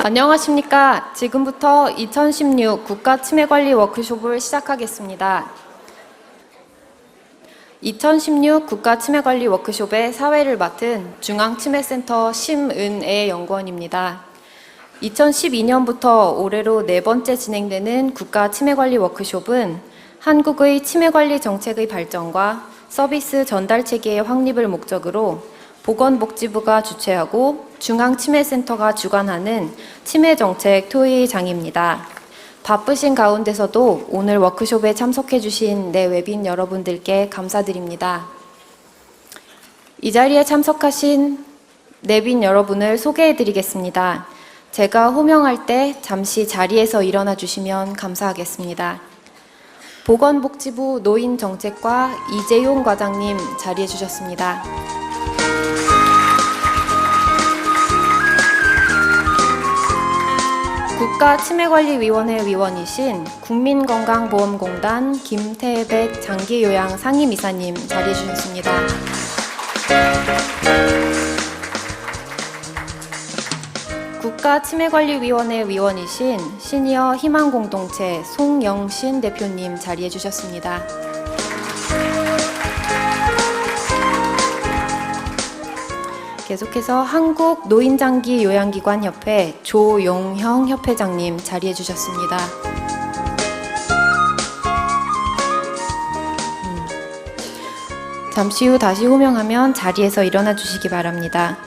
안녕하십니까. 지금부터 2016 국가치매관리 워크숍을 시작하겠습니다. 2016 국가치매관리 워크숍의 사회를 맡은 중앙치매센터 심은애 연구원입니다. 2012년부터 올해로 4번째 진행되는 국가치매관리 워크숍은 한국의 치매관리 정책의 발전과 서비스 전달 체계의 확립을 목적으로 보건복지부가 주최하고 중앙치매센터가 주관하는 치매정책 토의장입니다. 바쁘신 가운데서도 오늘 워크숍에 참석해 주신 내외빈 여러분들께 감사드립니다. 이 자리에 참석하신 내빈 여러분을 소개해 드리겠습니다. 제가 호명할 때 잠시 자리에서 일어나 주시면 감사하겠습니다. 보건복지부 노인정책과 이재용 과장님 자리해 주셨습니다. 국가치매관리위원회 위원이신 국민건강보험공단 김태백 장기요양 상임이사님 자리해 주셨습니다. 국가치매관리위원회 위원이신 시니어 희망공동체 송영신 대표님 자리해 주셨습니다. 계속해서 한국노인장기요양기관협회 조용형 협회장님 자리해 주셨습니다. 잠시 후 다시 호명하면 자리에서 일어나 주시기 바랍니다.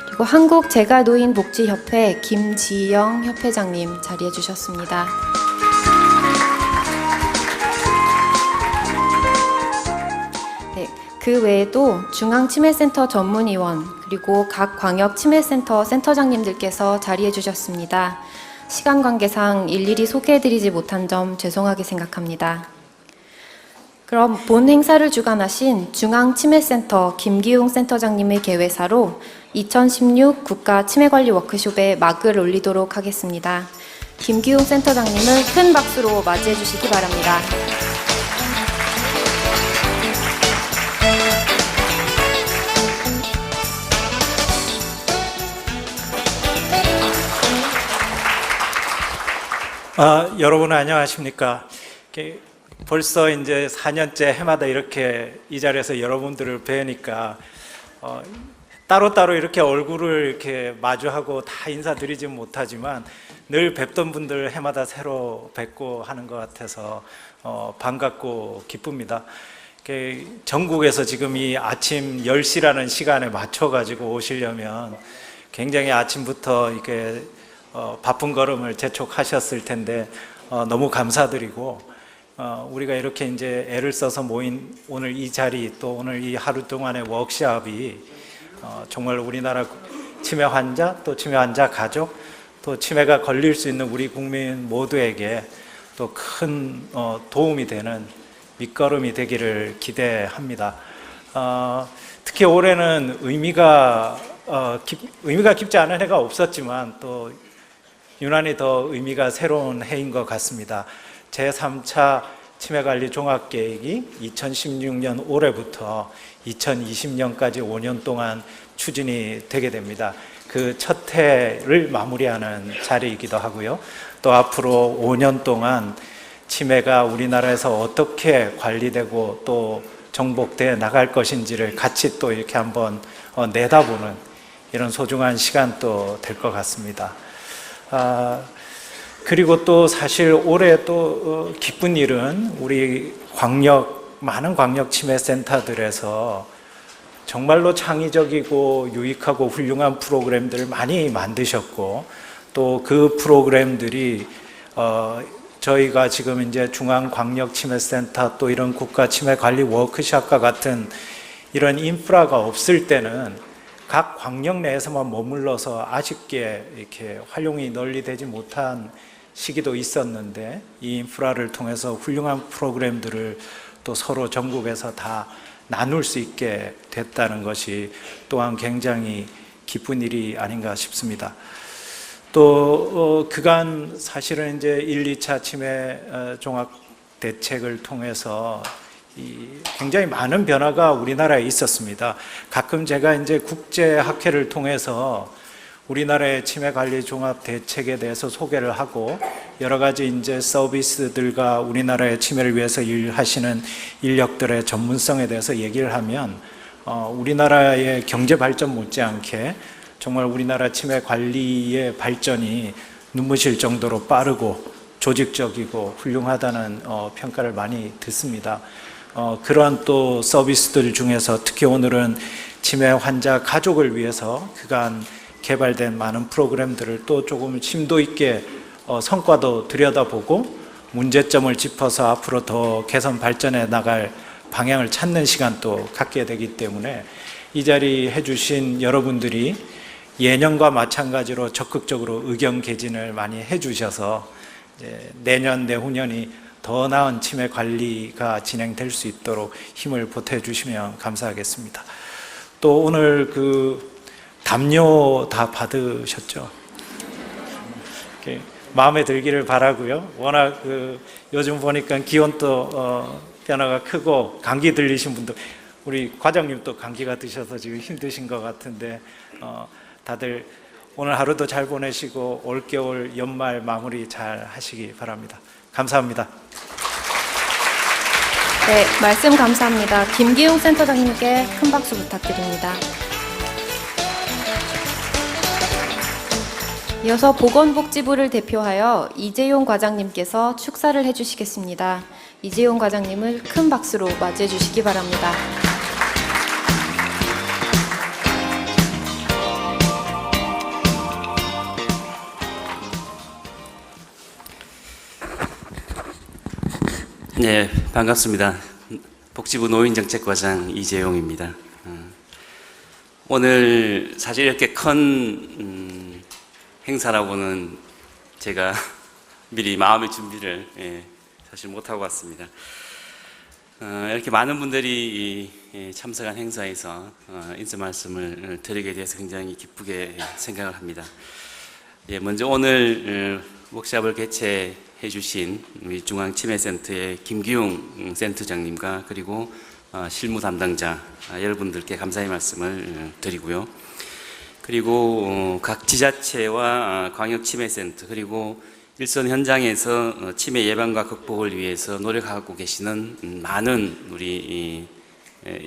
그리고 한국재가노인복지협회 김지영 협회장님 자리해 주셨습니다. 그 외에도 중앙치매센터 전문위원 그리고 각 광역치매센터 센터장님들께서 자리해 주셨습니다. 시간 관계상 일일이 소개해드리지 못한 점 죄송하게 생각합니다. 그럼 본 행사를 주관하신 중앙치매센터 김기웅 센터장님의 개회사로 2016 국가치매관리 워크숍에 막을 올리도록 하겠습니다. 김기웅 센터장님을 큰 박수로 맞이해 주시기 바랍니다. 여러분 안녕하십니까? 벌써 이제 4년째 해마다 이렇게 이 자리에서 여러분들을 뵈니까 따로따로 이렇게 얼굴을 이렇게 마주하고 다 인사드리진 못하지만 늘 뵙던 분들 해마다 새로 뵙고 하는 것 같아서 반갑고 기쁩니다. 전국에서 지금 이 아침 10시라는 시간에 맞춰가지고 오시려면 굉장히 아침부터 이렇게 바쁜 걸음을 재촉하셨을 텐데 너무 감사드리고 우리가 이렇게 이제 애를 써서 모인 오늘 이 자리 또 오늘 이 하루 동안의 워크숍이 정말 우리나라 치매 환자 또 치매 환자 가족 또 치매가 걸릴 수 있는 우리 국민 모두에게 또 큰 도움이 되는 밑거름이 되기를 기대합니다. 특히 올해는 의미가 깊지 않은 해가 없었지만 또 유난히 더 의미가 새로운 해인 것 같습니다. 제3차 치매관리 종합계획이 2016년 올해부터 2020년까지 5년 동안 추진이 되게 됩니다. 그 첫 해를 마무리하는 자리이기도 하고요. 또 앞으로 5년 동안 치매가 우리나라에서 어떻게 관리되고 또 정복돼 나갈 것인지를 같이 또 이렇게 한번 내다보는 이런 소중한 시간도 될 것 같습니다. 그리고 또 사실 올해 또 기쁜 일은 우리 많은 광역 치매센터들에서 정말로 창의적이고 유익하고 훌륭한 프로그램들을 많이 만드셨고 또 그 프로그램들이 저희가 지금 이제 중앙광역치매센터 또 이런 국가치매관리 워크숍과 같은 이런 인프라가 없을 때는 각 광역 내에서만 머물러서 아쉽게 이렇게 활용이 널리 되지 못한 시기도 있었는데 이 인프라를 통해서 훌륭한 프로그램들을 또 서로 전국에서 다 나눌 수 있게 됐다는 것이 또한 굉장히 기쁜 일이 아닌가 싶습니다. 또 그간 사실은 이제 1, 2차 치매 종합 대책을 통해서 굉장히 많은 변화가 우리나라에 있었습니다. 가끔 제가 이제 국제학회를 통해서 우리나라의 치매 관리 종합 대책에 대해서 소개를 하고 여러 가지 이제 서비스들과 우리나라의 치매를 위해서 일하시는 인력들의 전문성에 대해서 얘기를 하면 우리나라의 경제 발전 못지않게 정말 우리나라 치매 관리의 발전이 눈부실 정도로 빠르고 조직적이고 훌륭하다는 평가를 많이 듣습니다. 그러한 또 서비스들 중에서 특히 오늘은 치매 환자 가족을 위해서 그간 개발된 많은 프로그램들을 또 조금 심도 있게 성과도 들여다보고 문제점을 짚어서 앞으로 더 개선 발전해 나갈 방향을 찾는 시간도 갖게 되기 때문에 이 자리 해주신 여러분들이 예년과 마찬가지로 적극적으로 의견 개진을 많이 해주셔서 이제 내년, 내후년이 더 나은 치매 관리가 진행될 수 있도록 힘을 보태주시면 감사하겠습니다. 또 오늘 담요 다 받으셨죠? 마음에 들기를 바라고요. 워낙 요즘 보니까 기온도 변화가 크고 감기 들리신 분도 우리 과장님도 감기가 드셔서 지금 힘드신 것 같은데 다들 오늘 하루도 잘 보내시고 올겨울 연말 마무리 잘 하시기 바랍니다. 감사합니다. 네, 말씀 감사합니다. 김기용 센터장님께 큰 박수 부탁드립니다. 이어서 보건복지부를 대표하여 이재용 과장님께서 축사를 해주시겠습니다. 이재용 과장님을 큰 박수로 맞이해 주시기 바랍니다. 네, 반갑습니다. 복지부 노인정책과장 이재용입니다. 오늘 사실 이렇게 큰 행사라고는 제가 미리 마음의 준비를 사실 못하고 왔습니다. 이렇게 많은 분들이 참석한 행사에서 인사 말씀을 드리게 돼서 굉장히 기쁘게 생각을 합니다. 먼저 오늘 워크숍을 개최해 주신 우리 중앙치매센터의 김기용 센터장님과 그리고 실무 담당자 여러분들께 감사의 말씀을 드리고요. 그리고 각 지자체와 광역치매센터 그리고 일선 현장에서 치매 예방과 극복을 위해서 노력하고 계시는 많은 우리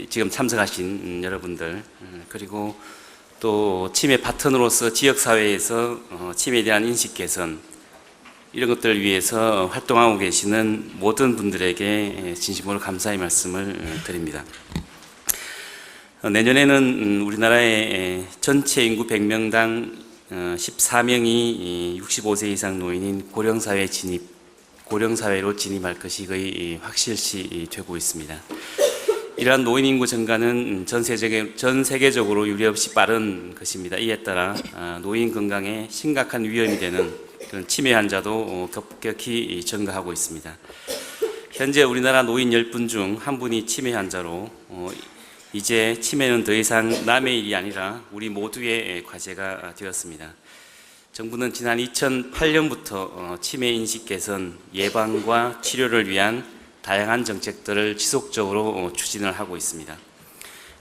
지금 참석하신 여러분들 그리고 또 치매 파트너로서 지역사회에서 치매에 대한 인식 개선 이런 것들을 위해서 활동하고 계시는 모든 분들에게 진심으로 감사의 말씀을 드립니다. 내년에는 우리나라의 전체 인구 100명당 14명이 65세 이상 노인인 고령사회로 진입할 것이 거의 확실시 되고 있습니다. 이러한 노인 인구 증가는 전 세계적으로 유례없이 빠른 것입니다. 이에 따라 노인 건강에 심각한 위험이 되는 그런 치매 환자도 급격히 증가하고 있습니다. 현재 우리나라 노인 10분 중 1분이 치매 환자로 이제 치매는 더 이상 남의 일이 아니라 우리 모두의 과제가 되었습니다. 정부는 지난 2008년부터 치매 인식 개선, 예방과 치료를 위한 다양한 정책들을 지속적으로 추진을 하고 있습니다.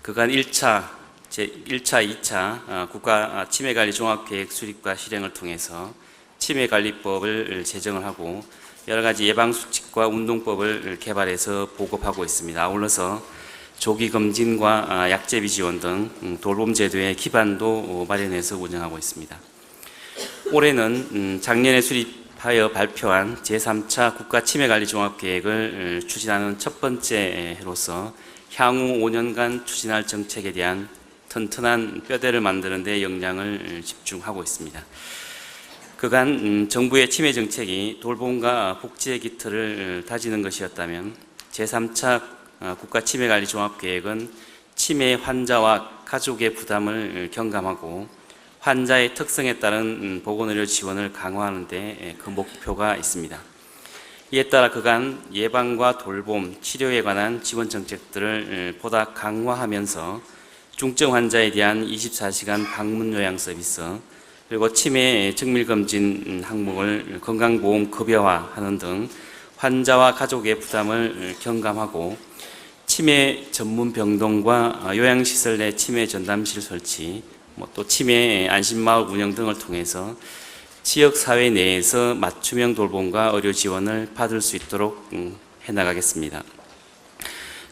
그간 1차, 2차 국가 치매관리 종합계획 수립과 실행을 통해서 치매관리법을 제정을 하고 여러 가지 예방수칙과 운동법을 개발해서 보급하고 있습니다. 아울러서 조기검진과 약제비 지원 등 돌봄제도의 기반도 마련해서 운영하고 있습니다. 올해는 작년에 수립하여 발표한 제3차 국가치매관리종합계획을 추진하는 첫 번째 해로서 향후 5년간 추진할 정책에 대한 튼튼한 뼈대를 만드는 데 역량을 집중하고 있습니다. 그간 정부의 치매 정책이 돌봄과 복지의 기틀을 다지는 것이었다면 제3차 국가치매관리종합계획은 치매 환자와 가족의 부담을 경감하고 환자의 특성에 따른 보건의료 지원을 강화하는 데 그 목표가 있습니다. 이에 따라 그간 예방과 돌봄, 치료에 관한 지원 정책들을 보다 강화하면서 중증 환자에 대한 24시간 방문 요양 서비스 그리고 치매 정밀검진 항목을 건강보험 급여화하는 등 환자와 가족의 부담을 경감하고 치매 전문 병동과 요양시설 내 치매 전담실 설치, 또 치매 안심마을 운영 등을 통해서 지역 사회 내에서 맞춤형 돌봄과 의료 지원을 받을 수 있도록 해나가겠습니다.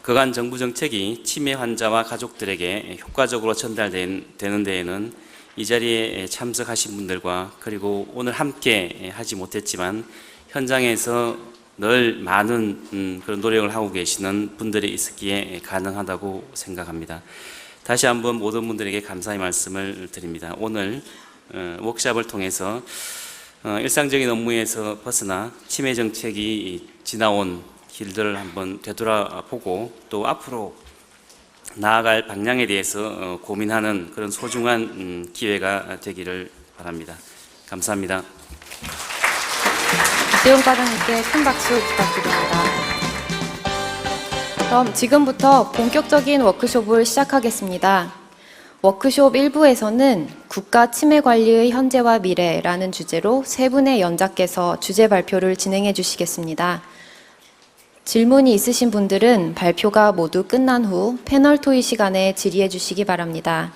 그간 정부 정책이 치매 환자와 가족들에게 효과적으로 전달되는 데에는 이 자리에 참석하신 분들과 그리고 오늘 함께 하지 못했지만 현장에서 늘 많은 그런 노력을 하고 계시는 분들이 있었기에 가능하다고 생각합니다. 다시 한번 모든 분들에게 감사의 말씀을 드립니다. 오늘 워크숍을 통해서 일상적인 업무에서 벗어나 치매 정책이 지나온 길들을 한번 되돌아보고 또 앞으로 나아갈 방향에 대해서 고민하는 그런 소중한 기회가 되기를 바랍니다. 감사합니다. 이재용 과장님께 큰 박수 부탁드립니다. 그럼 지금부터 본격적인 워크숍을 시작하겠습니다. 워크숍 1부에서는 국가 치매 관리의 현재와 미래라는 주제로 세 분의 연자께서 주제 발표를 진행해 주시겠습니다. 질문이 있으신 분들은 발표가 모두 끝난 후 패널 토의 시간에 질의해 주시기 바랍니다.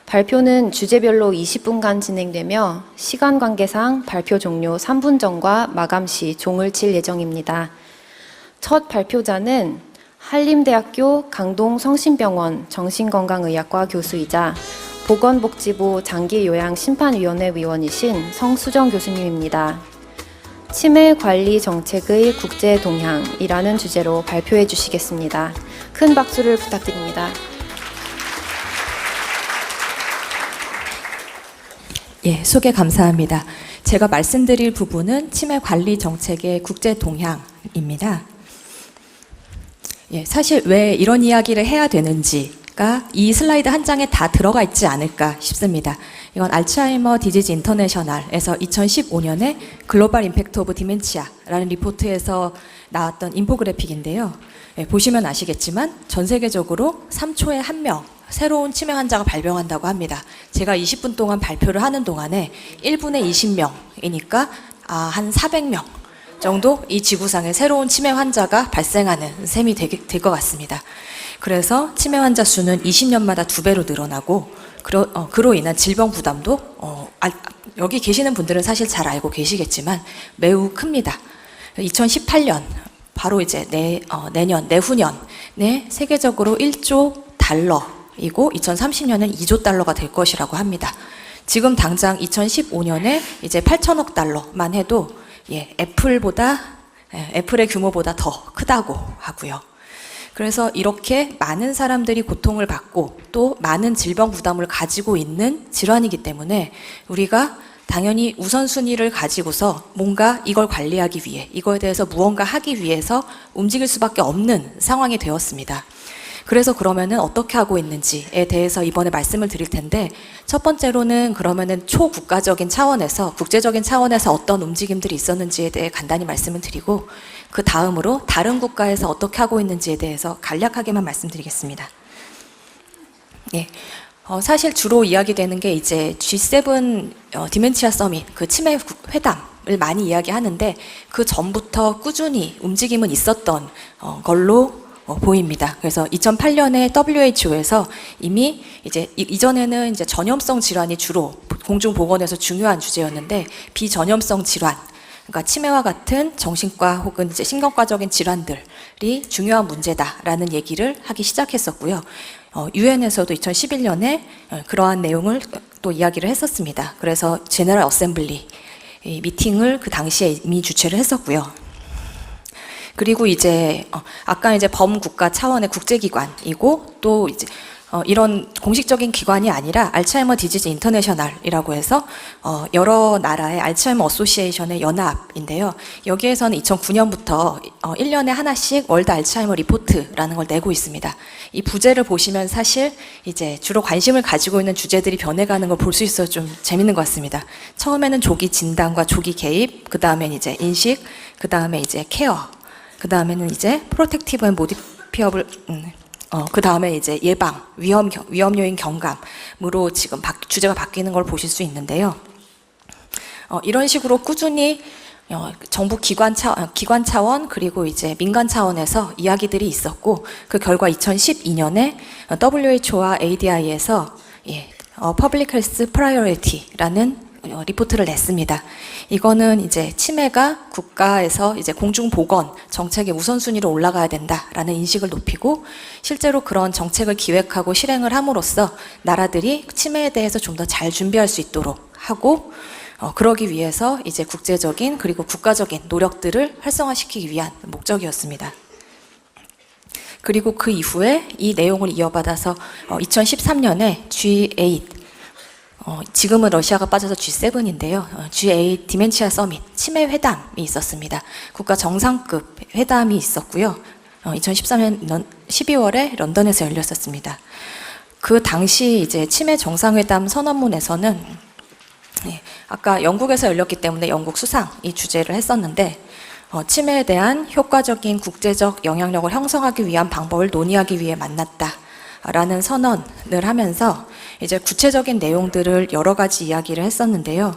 발표는 주제별로 20분간 진행되며 시간 관계상 발표 종료 3분 전과 마감 시 종을 칠 예정입니다. 첫 발표자는 한림대학교 강동성심병원 정신건강의학과 교수이자 보건복지부 장기요양심판위원회 위원이신 성수정 교수님입니다. 치매 관리 정책의 국제 동향이라는 주제로 발표해 주시겠습니다. 큰 박수를 부탁드립니다. 예, 소개 감사합니다. 제가 말씀드릴 부분은 치매 관리 정책의 국제 동향입니다. 예, 사실 왜 이런 이야기를 해야 되는지가 이 슬라이드 한 장에 다 들어가 있지 않을까 싶습니다. 이건 알츠하이머 디지즈 인터내셔널에서 2015년에 글로벌 임팩트 오브 디멘치아라는 리포트에서 나왔던 인포그래픽인데요. 예, 보시면 아시겠지만 전 세계적으로 3초에 1명 새로운 치매 환자가 발병한다고 합니다. 제가 20분 동안 발표를 하는 동안에 1분에 20명이니까 한 400명 정도 이 지구상에 새로운 치매 환자가 발생하는 셈이 될 것 같습니다. 그래서 치매 환자 수는 20년마다 2배로 늘어나고 그로 인한 질병 부담도 여기 계시는 분들은 사실 잘 알고 계시겠지만 매우 큽니다. 2018년 바로 이제 내후년에 세계적으로 1조 달러이고 2030년엔 2조 달러가 될 것이라고 합니다. 지금 당장 2015년에 이제 8천억 달러만 해도 애플의 규모보다 더 크다고 하고요. 그래서 이렇게 많은 사람들이 고통을 받고 또 많은 질병 부담을 가지고 있는 질환이기 때문에 우리가 당연히 우선순위를 가지고서 뭔가 이걸 관리하기 위해, 이거에 대해서 무언가 하기 위해서 움직일 수밖에 없는 상황이 되었습니다. 그래서 그러면은 어떻게 하고 있는지에 대해서 이번에 말씀을 드릴 텐데, 첫 번째로는 그러면은 초국가적인 차원에서, 국제적인 차원에서 어떤 움직임들이 있었는지에 대해 간단히 말씀을 드리고, 그 다음으로 다른 국가에서 어떻게 하고 있는지에 대해서 간략하게만 말씀드리겠습니다. 예. 사실 주로 이야기되는 게 이제 G7 디멘치아 서밋, 그 치매 회담을 많이 이야기하는데, 그 전부터 꾸준히 움직임은 있었던 걸로 보입니다. 그래서 2008년에 WHO에서 이미 이제 이전에는 이제 전염성 질환이 주로 공중보건에서 중요한 주제였는데, 비전염성 질환, 그러니까 치매와 같은 정신과 혹은 이제 신경과적인 질환들이 중요한 문제다라는 얘기를 하기 시작했었고요. 유엔에서도 2011년에 그러한 내용을 또 이야기를 했었습니다. 그래서 제너럴 어셈블리 미팅을 그 당시에 이미 주최를 했었고요. 그리고 이제 아까 이제 범국가 차원의 국제기관이고, 또 이제 이런 공식적인 기관이 아니라 알츠하이머 디지즈 인터내셔널이라고 해서 여러 나라의 알츠하이머 어소시에이션의 연합인데요. 여기에서는 2009년부터 1년에 하나씩 월드 알츠하이머 리포트라는 걸 내고 있습니다. 이 부제를 보시면 사실 이제 주로 관심을 가지고 있는 주제들이 변해가는 걸 볼 수 있어서 좀 재밌는 것 같습니다. 처음에는 조기 진단과 조기 개입, 그 다음엔 이제 인식, 그 다음에 이제 케어, 그 다음에는 이제 프로텍티브 앤 모디피어블, 그 다음에 이제 예방, 위험 요인 경감으로 지금 주제가 바뀌는 걸 보실 수 있는데요. 이런 식으로 꾸준히 정부 기관 차원 그리고 이제 민간 차원에서 이야기들이 있었고, 그 결과 2012년에 WHO와 ADI에서 Public Health Priority라는 리포트를 냈습니다. 이거는 이제 치매가 국가에서 이제 공중보건 정책의 우선순위로 올라가야 된다라는 인식을 높이고 실제로 그런 정책을 기획하고 실행을 함으로써 나라들이 치매에 대해서 좀 더 잘 준비할 수 있도록 하고 그러기 위해서 이제 국제적인 그리고 국가적인 노력들을 활성화시키기 위한 목적이었습니다. 그리고 그 이후에 이 내용을 이어받아서 2013년에 G8 지금은 러시아가 빠져서 G7인데요. G8 디멘치아 서밋 치매 회담이 있었습니다. 국가 정상급 회담이 있었고요. 2013년 12월에 런던에서 열렸었습니다. 그 당시 이제 치매 정상회담 선언문에서는 아까 영국에서 열렸기 때문에 영국 수상이 주재를 했었는데 치매에 대한 효과적인 국제적 영향력을 형성하기 위한 방법을 논의하기 위해 만났다라는 선언을 하면서 이제 구체적인 내용들을 여러 가지 이야기를 했었는데요.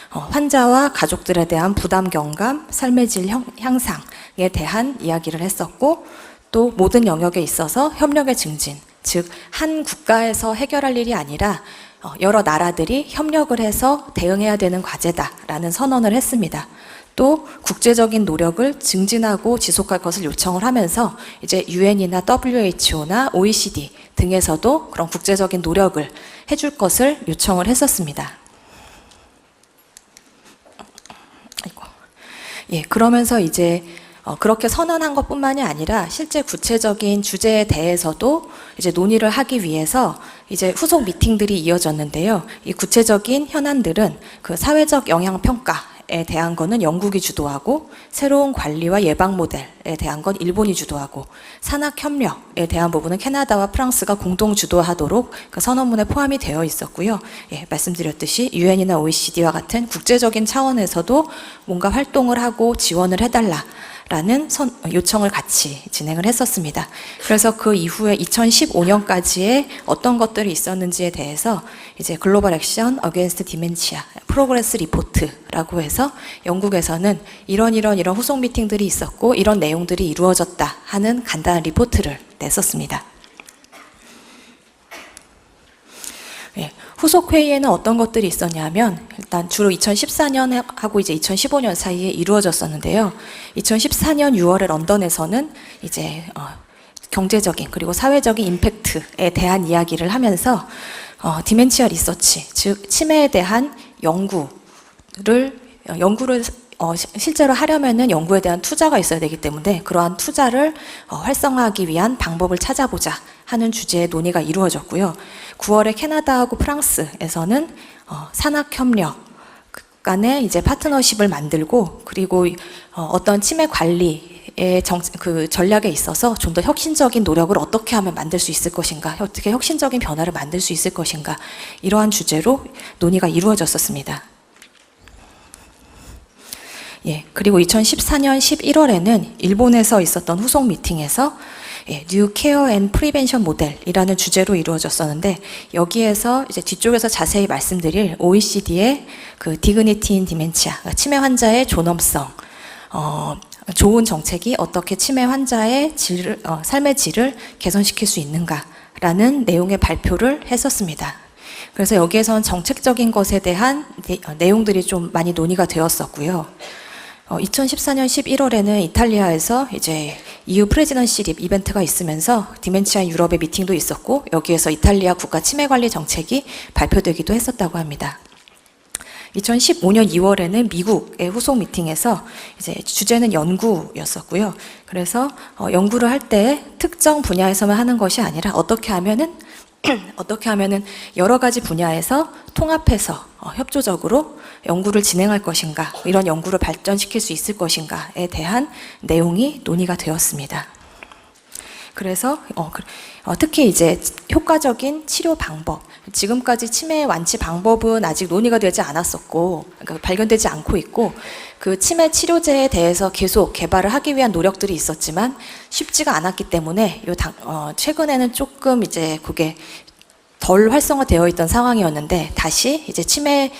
환자와 가족들에 대한 부담 경감, 삶의 질 향상에 대한 이야기를 했었고 또 모든 영역에 있어서 협력의 증진, 즉 한 국가에서 해결할 일이 아니라 여러 나라들이 협력을 해서 대응해야 되는 과제다라는 선언을 했습니다. 또 국제적인 노력을 증진하고 지속할 것을 요청을 하면서 이제 UN이나 WHO나 OECD 등에서도 그런 국제적인 노력을 해줄 것을 요청을 했었습니다. 그러면서 이제 그렇게 선언한 것뿐만이 아니라 실제 구체적인 주제에 대해서도 이제 논의를 하기 위해서 이제 후속 미팅들이 이어졌는데요. 이 구체적인 현안들은 그 사회적 영향 평가에 대한 거는 영국이 주도하고 새로운 관리와 예방 모델에 대한 건 일본이 주도하고 산학 협력에 대한 부분은 캐나다와 프랑스가 공동 주도하도록 그 선언문에 포함이 되어 있었고요. 말씀드렸듯이 UN이나 OECD와 같은 국제적인 차원에서도 뭔가 활동을 하고 지원을 해달라. 라는 요청을 같이 진행을 했었습니다. 그래서 그 이후에 2015년까지의 어떤 것들이 있었는지에 대해서 이제 글로벌 액션 어게인스트 디멘치아 프로그레스 리포트라고 해서 영국에서는 이런 후속 미팅들이 있었고 이런 내용들이 이루어졌다 하는 간단한 리포트를 냈었습니다. 후속 회의에는 어떤 것들이 있었냐면 일단 주로 2014년하고 이제 2015년 사이에 이루어졌었는데요. 2014년 6월에 런던에서는 이제 경제적인 그리고 사회적인 임팩트에 대한 이야기를 하면서 디멘치아 리서치, 즉 치매에 대한 연구를 실제로 하려면은 연구에 대한 투자가 있어야 되기 때문에 그러한 투자를 활성화하기 위한 방법을 찾아보자 하는 주제의 논의가 이루어졌고요. 9월에 캐나다하고 프랑스에서는 산학협력 간의 이제 파트너십을 만들고 그리고 어떤 치매 관리의 그 전략에 있어서 좀 더 혁신적인 노력을 어떻게 하면 만들 수 있을 것인가, 어떻게 혁신적인 변화를 만들 수 있을 것인가 이러한 논의가 이루어졌었습니다. 그리고 2014년 11월에는 일본에서 있었던 후속 미팅에서 New Care and Prevention 모델이라는 주제로 이루어졌었는데 여기에서 이제 뒤쪽에서 자세히 말씀드릴 OECD의 그 Dignity in Dementia, 치매 환자의 존엄성, 좋은 정책이 어떻게 치매 환자의 삶의 질을 개선시킬 수 있는가라는 내용의 발표를 했었습니다. 그래서 여기에서는 정책적인 것에 대한 내용들이 좀 많이 논의가 되었었고요. 2014년 11월에는 이탈리아에서 이제 EU 프레지던시 립 이벤트가 있으면서 디멘치아 유럽의 미팅도 있었고 여기에서 이탈리아 국가 치매 관리 정책이 발표되기도 했었다고 합니다. 2015년 2월에는 미국의 후속 미팅에서 이제 주제는 연구였었고요. 그래서 연구를 할 때 특정 분야에서만 하는 것이 아니라 어떻게 하면은 여러 가지 분야에서 통합해서 협조적으로 연구를 진행할 것인가, 이런 연구를 발전시킬 수 있을 것인가에 대한 내용이 논의가 되었습니다. 그래서 특히 이제 효과적인 치료 방법, 지금까지 치매 완치 방법은 아직 논의가 되지 않았었고 그러니까 발견되지 않고 있고 그 치매 치료제에 대해서 계속 개발을 하기 위한 노력들이 있었지만 쉽지가 않았기 때문에 최근에는 조금 이제 그게 덜 활성화되어 있던 상황이었는데 다시 이제 치매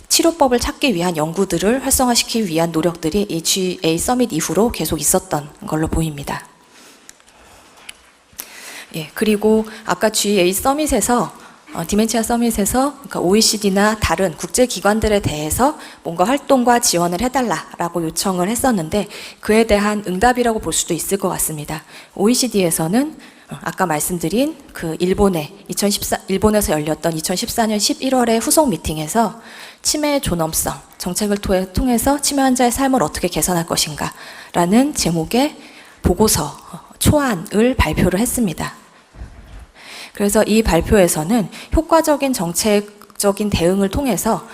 치료법을 찾기 위한 연구들을 활성화시키기 위한 노력들이 이 G8 서밋 이후로 계속 있었던 걸로 보입니다. 그리고 아까 G8 서밋에서 디멘치아 서밋에서 그러니까 OECD나 다른 국제기관들에 대해서 뭔가 활동과 지원을 해달라라고 요청을 했었는데 그에 대한 응답이라고 볼 수도 있을 것 같습니다. OECD에서는 아까 말씀드린 그 일본에서 열렸던 2014년 11월의 후속 미팅에서 치매의 존엄성, 정책을 통해서 치매 환자의 삶을 어떻게 개선할 것인가 라는 제목의 보고서, 초안을 발표를 했습니다. 그래서 이 발표에서는 효과적인 정책적인 대응을 통해서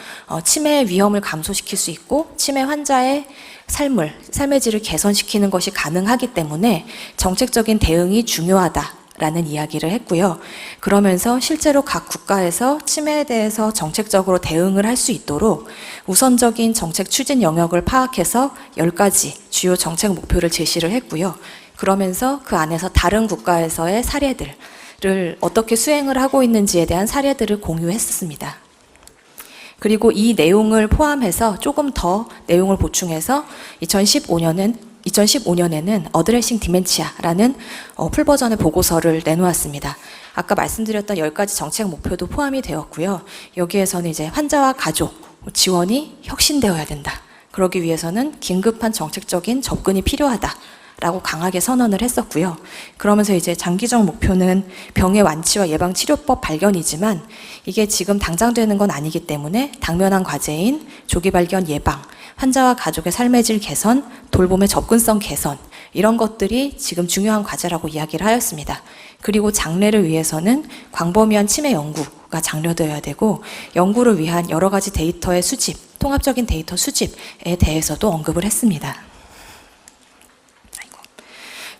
치매의 위험을 감소시킬 수 있고 치매 환자의 삶의 질을 개선시키는 것이 가능하기 때문에 정책적인 대응이 중요하다라는 이야기를 했고요. 그러면서 실제로 각 국가에서 치매에 대해서 정책적으로 대응을 할 수 있도록 우선적인 정책 추진 영역을 파악해서 10가지 주요 정책 목표를 제시를 했고요. 그러면서 그 안에서 다른 국가에서의 사례들을 어떻게 수행을 하고 있는지에 대한 사례들을 공유했습니다. 그리고 이 내용을 포함해서 조금 더 내용을 보충해서 2015년에는 어드레싱 디멘치아라는 풀버전의 보고서를 내놓았습니다. 아까 말씀드렸던 10가지 정책 목표도 포함이 되었고요. 여기에서는 이제 환자와 가족 지원이 혁신되어야 된다. 그러기 위해서는 긴급한 정책적인 접근이 필요하다. 라고 강하게 선언을 했었고요. 그러면서 이제 장기적 목표는 병의 완치와 예방 치료법 발견이지만 이게 지금 당장 되는 건 아니기 때문에 당면한 과제인 조기 발견 예방, 환자와 가족의 삶의 질 개선, 돌봄의 접근성 개선 이런 것들이 지금 중요한 과제라고 이야기를 하였습니다. 그리고 장래를 위해서는 광범위한 치매 연구가 장려되어야 되고 연구를 위한 여러 가지 데이터의 수집, 통합적인 데이터 수집에 대해서도 언급을 했습니다.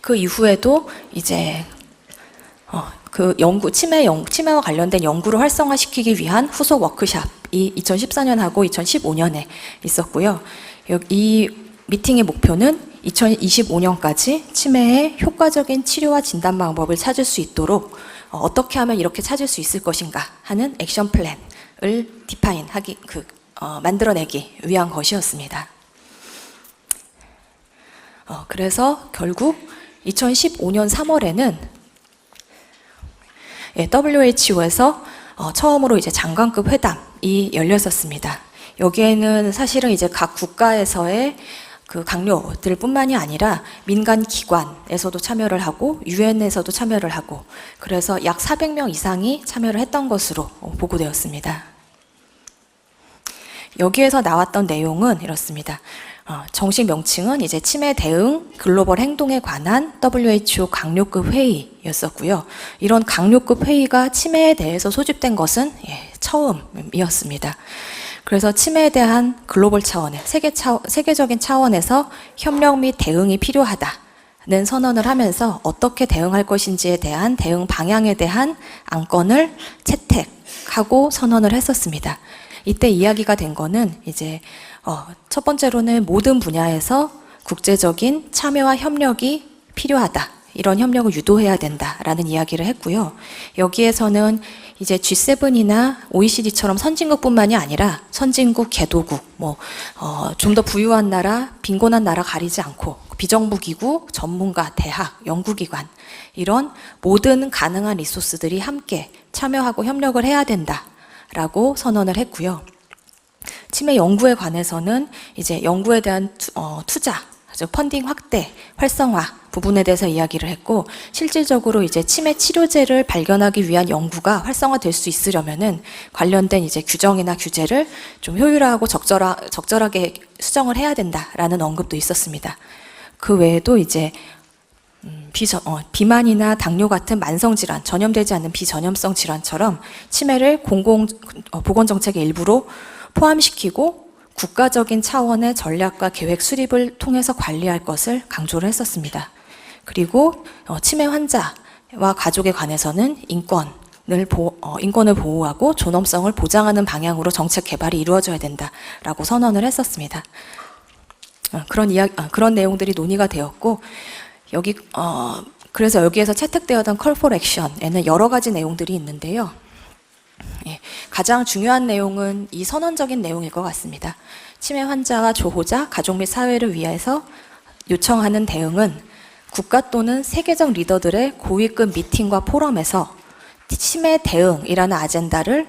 그 이후에도 이제 치매와 관련된 연구를 활성화시키기 위한 후속 워크숍이 2014년하고 2015년에 있었고요. 이 미팅의 목표는 2025년까지 치매의 효과적인 치료와 진단 방법을 찾을 수 있도록 어떻게 하면 이렇게 찾을 수 있을 것인가 하는 액션 플랜을 만들어내기 위한 것이었습니다. 그래서 결국 2015년 3월에는 WHO에서 처음으로 이제 장관급 회담이 열렸었습니다. 여기에는 사실은 이제 각 국가에서의 그 강요들뿐만이 아니라 민간 기관에서도 참여를 하고 유엔에서도 참여를 하고 그래서 약 400명 이상이 참여를 했던 것으로 보고되었습니다. 여기에서 나왔던 내용은 이렇습니다. 정식 명칭은 이제 치매 대응 글로벌 행동에 관한 WHO 강요급 회의였었고요. 이런 강요급 회의가 치매에 대해서 소집된 것은 처음이었습니다. 그래서 치매에 대한 글로벌 차원의 세계적인 차원에서 협력 및 대응이 필요하다는 선언을 하면서 어떻게 대응할 것인지에 대한 대응 방향에 대한 안건을 채택하고 선언을 했었습니다. 이때 이야기가 된 거는 이제 첫 번째로는 모든 분야에서 국제적인 참여와 협력이 필요하다. 이런 협력을 유도해야 된다라는 이야기를 했고요. 여기에서는 이제 G7이나 OECD처럼 선진국뿐만이 아니라 선진국, 개도국, 좀 더 부유한 나라, 빈곤한 나라 가리지 않고 비정부 기구, 전문가, 대학, 연구기관 이런 모든 가능한 리소스들이 함께 참여하고 협력을 해야 된다라고 선언을 했고요. 치매 연구에 관해서는 이제 연구에 대한 투자, 펀딩 확대, 활성화 부분에 대해서 이야기를 했고 실질적으로 이제 치매 치료제를 발견하기 위한 연구가 활성화될 수 있으려면은 관련된 이제 규정이나 규제를 좀 효율화하고 적절하게 수정을 해야 된다라는 언급도 있었습니다. 그 외에도 이제 비만이나 당뇨 같은 만성질환, 전염되지 않는 비전염성 질환처럼 치매를 보건정책의 일부로 포함시키고 국가적인 차원의 전략과 계획 수립을 통해서 관리할 것을 강조를 했었습니다. 그리고 치매 환자와 가족에 관해서는 인권을 보호하고 존엄성을 보장하는 방향으로 정책 개발이 이루어져야 된다라고 선언을 했었습니다. 그런 내용들이 논의가 되었고 그래서 여기에서 채택되었던 Call for Action에는 여러 가지 내용들이 있는데요. 가장 중요한 내용은 이 선언적인 내용일 것 같습니다. 치매 환자와 조호자, 가족 및 사회를 위해서 요청하는 대응은 국가 또는 세계적 리더들의 고위급 미팅과 포럼에서 치매 대응이라는 아젠다를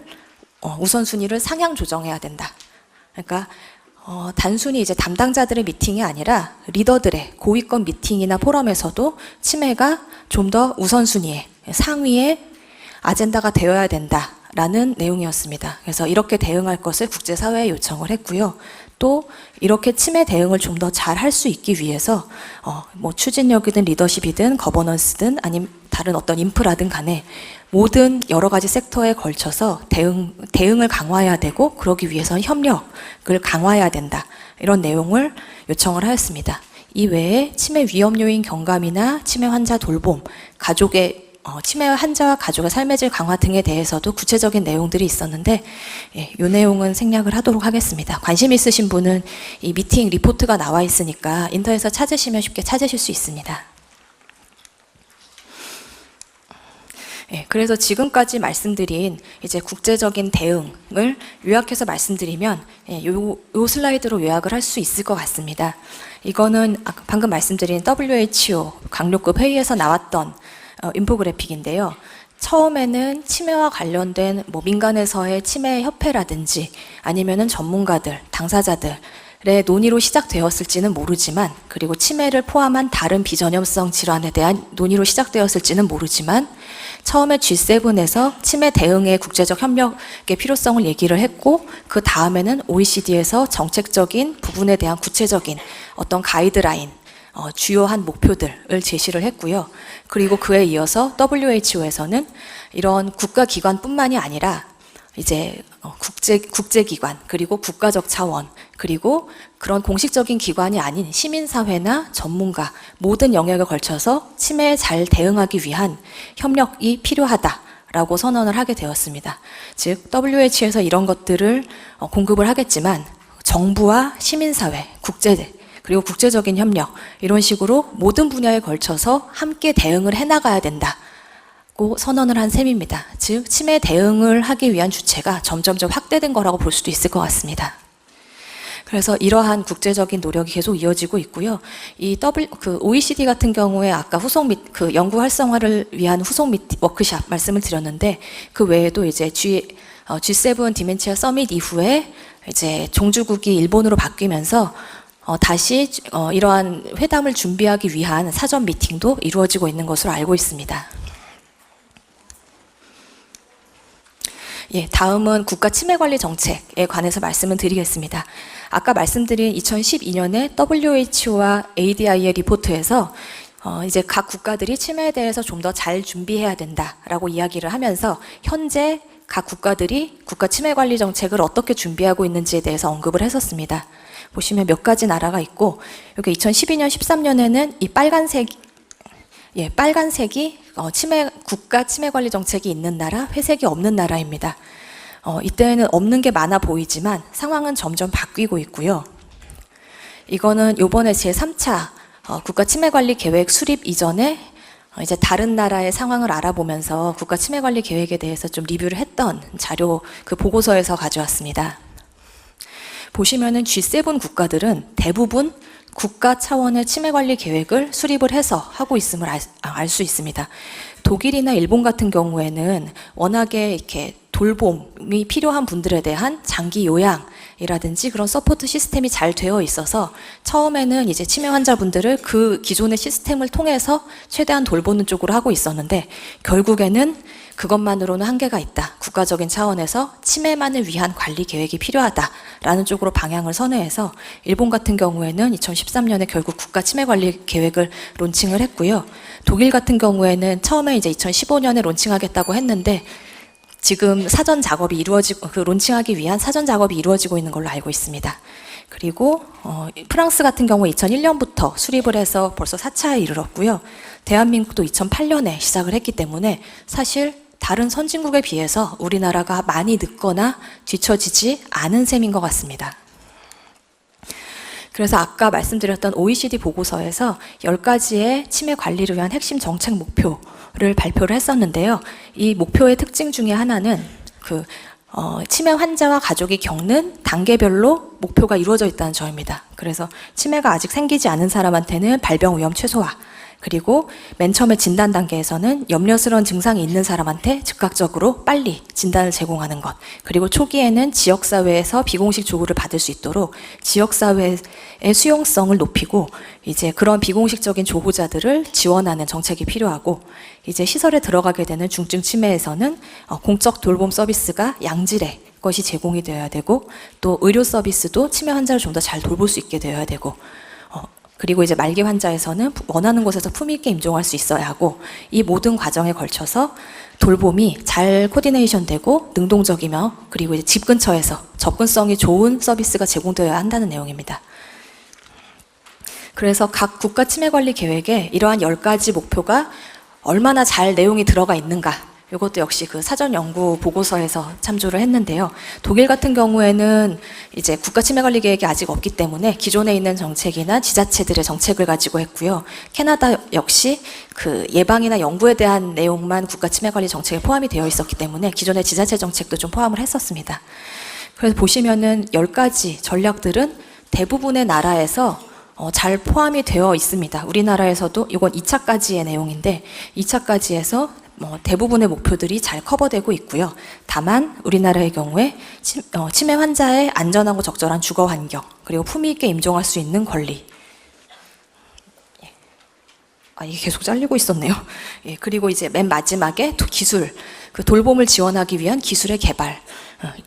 우선순위를 상향 조정해야 된다. 그러니까 단순히 이제 담당자들의 미팅이 아니라 리더들의 고위권 미팅이나 포럼에서도 치매가 좀 더 우선순위에 상위에 아젠다가 되어야 된다라는 내용이었습니다. 그래서 이렇게 대응할 것을 국제사회에 요청을 했고요. 또 이렇게 치매 대응을 좀 더 잘 할 수 있기 위해서 뭐 추진력이든 리더십이든 거버넌스든 아니면 다른 어떤 인프라든 간에 모든 여러 가지 섹터에 걸쳐서 대응을 강화해야 되고 그러기 위해서는 협력을 강화해야 된다. 이런 내용을 요청을 하였습니다. 이 외에 치매 위험 요인 경감이나 치매 환자 돌봄, 가족의 치매 환자와 가족의 삶의 질 강화 등에 대해서도 구체적인 내용들이 있었는데 이 내용은 생략을 하도록 하겠습니다. 관심 있으신 분은 이 미팅 리포트가 나와 있으니까 인터넷에서 찾으시면 쉽게 찾으실 수 있습니다. 그래서 지금까지 말씀드린 이제 국제적인 대응을 요약해서 말씀드리면 요 슬라이드로 요약을 할 수 있을 것 같습니다. 이거는 방금 말씀드린 WHO 강력급 회의에서 나왔던 인포그래픽인데요. 처음에는 치매와 관련된 뭐 민간에서의 치매 협회라든지 아니면은 전문가들, 당사자들의 논의로 시작되었을지는 모르지만, 그리고 치매를 포함한 다른 비전염성 질환에 대한 논의로 시작되었을지는 모르지만, 처음에 G7에서 치매 대응의 국제적 협력의 필요성을 얘기를 했고, 그 다음에는 OECD에서 정책적인 부분에 대한 구체적인 어떤 가이드라인, 주요한 목표들을 제시를 했고요. 그리고 그에 이어서 WHO에서는 이런 국가기관뿐만이 아니라 이제 국제기관, 그리고 국가적 차원, 그리고 그런 공식적인 기관이 아닌 시민사회나 전문가, 모든 영역에 걸쳐서 치매에 잘 대응하기 위한 협력이 필요하다라고 선언을 하게 되었습니다. 즉, WHO에서 이런 것들을 공급을 하겠지만 정부와 시민사회, 그리고 국제적인 협력, 이런 식으로 모든 분야에 걸쳐서 함께 대응을 해나가야 된다고 선언을 한 셈입니다. 즉, 치매 대응을 하기 위한 주체가 점점점 확대된 거라고 볼 수도 있을 것 같습니다. 그래서 이러한 국제적인 노력이 계속 이어지고 있고요. 이 OECD 같은 경우에 아까 연구 활성화를 위한 후속 워크샵 말씀을 드렸는데, 그 외에도 이제 G7 디멘치아 서밋 이후에 이제 종주국이 일본으로 바뀌면서 다시 이러한 회담을 준비하기 위한 사전 미팅도 이루어지고 있는 것으로 알고 있습니다. 다음은 국가 치매 관리 정책에 관해서 말씀을 드리겠습니다. 아까 말씀드린 2012년에 WHO와 ADI의 리포트에서 이제 각 국가들이 치매에 대해서 좀 더 잘 준비해야 된다라고 이야기를 하면서 현재 각 국가들이 국가 치매 관리 정책을 어떻게 준비하고 있는지에 대해서 언급을 했었습니다. 보시면 몇 가지 나라가 있고, 여기 2012년, 13년에는 이 빨간색이 국가 치매 관리 정책이 있는 나라, 회색이 없는 나라입니다. 이때는 없는 게 많아 보이지만 상황은 점점 바뀌고 있고요. 이거는 요번에 제3차 국가 치매 관리 계획 수립 이전에 이제 다른 나라의 상황을 알아보면서 국가 치매 관리 계획에 대해서 좀 리뷰를 했던 자료, 그 보고서에서 가져왔습니다. 보시면은 G7 국가들은 대부분 국가 차원의 치매 관리 계획을 수립을 해서 하고 있음을 알 수 있습니다. 독일이나 일본 같은 경우에는 워낙에 이렇게 돌봄이 필요한 분들에 대한 장기 요양이라든지 그런 서포트 시스템이 잘 되어 있어서 처음에는 이제 치매 환자분들을 그 기존의 시스템을 통해서 최대한 돌보는 쪽으로 하고 있었는데, 결국에는 그것만으로는 한계가 있다. 국가적인 차원에서 치매만을 위한 관리 계획이 필요하다라는 쪽으로 방향을 선회해서 일본 같은 경우에는 2013년에 결국 국가 치매 관리 계획을 론칭을 했고요. 독일 같은 경우에는 처음에 이제 2015년에 론칭하겠다고 했는데 지금 사전 작업이 론칭하기 위한 사전 작업이 이루어지고 있는 걸로 알고 있습니다. 그리고 프랑스 같은 경우 2001년부터 수립을 해서 벌써 4차에 이르렀고요. 대한민국도 2008년에 시작을 했기 때문에 사실 다른 선진국에 비해서 우리나라가 많이 늦거나 뒤처지지 않은 셈인 것 같습니다. 그래서 아까 말씀드렸던 OECD 보고서에서 10가지의 치매 관리를 위한 핵심 정책 목표를 발표를 했었는데요. 이 목표의 특징 중에 하나는 치매 환자와 가족이 겪는 단계별로 목표가 이루어져 있다는 점입니다. 그래서 치매가 아직 생기지 않은 사람한테는 발병 위험 최소화, 그리고 맨 처음에 진단 단계에서는 염려스러운 증상이 있는 사람한테 즉각적으로 빨리 진단을 제공하는 것, 그리고 초기에는 지역사회에서 비공식 조우를 받을 수 있도록 지역사회의 수용성을 높이고 이제 그런 비공식적인 조보자들을 지원하는 정책이 필요하고, 이제 시설에 들어가게 되는 중증 치매에서는 공적 돌봄 서비스가 양질의 것이 제공이 되어야 되고, 또 의료 서비스도 치매 환자를 좀 더 잘 돌볼 수 있게 되어야 되고, 그리고 이제 말기 환자에서는 원하는 곳에서 품위 있게 임종할 수 있어야 하고, 이 모든 과정에 걸쳐서 돌봄이 잘 코디네이션 되고 능동적이며, 그리고 이제 집 근처에서 접근성이 좋은 서비스가 제공되어야 한다는 내용입니다. 그래서 각 국가 치매 관리 계획에 이러한 10가지 목표가 얼마나 잘 내용이 들어가 있는가, 이것도 역시 그 사전 연구 보고서에서 참조를 했는데요. 독일 같은 경우에는 이제 국가 치매 관리 계획이 아직 없기 때문에 기존에 있는 정책이나 지자체들의 정책을 가지고 했고요. 캐나다 역시 그 예방이나 연구에 대한 내용만 국가 치매 관리 정책에 포함이 되어 있었기 때문에 기존의 지자체 정책도 좀 포함을 했었습니다. 그래서 보시면은 10가지 전략들은 대부분의 나라에서 잘 포함이 되어 있습니다. 우리나라에서도 이건 2차까지의 내용인데 2차까지에서 대부분의 목표들이 잘 커버되고 있고요. 다만 우리나라의 경우에 치매 환자의 안전하고 적절한 주거 환경, 그리고 품위 있게 임종할 수 있는 권리. 이게 계속 잘리고 있었네요. 그리고 이제 맨 마지막에 기술, 그 돌봄을 지원하기 위한 기술의 개발.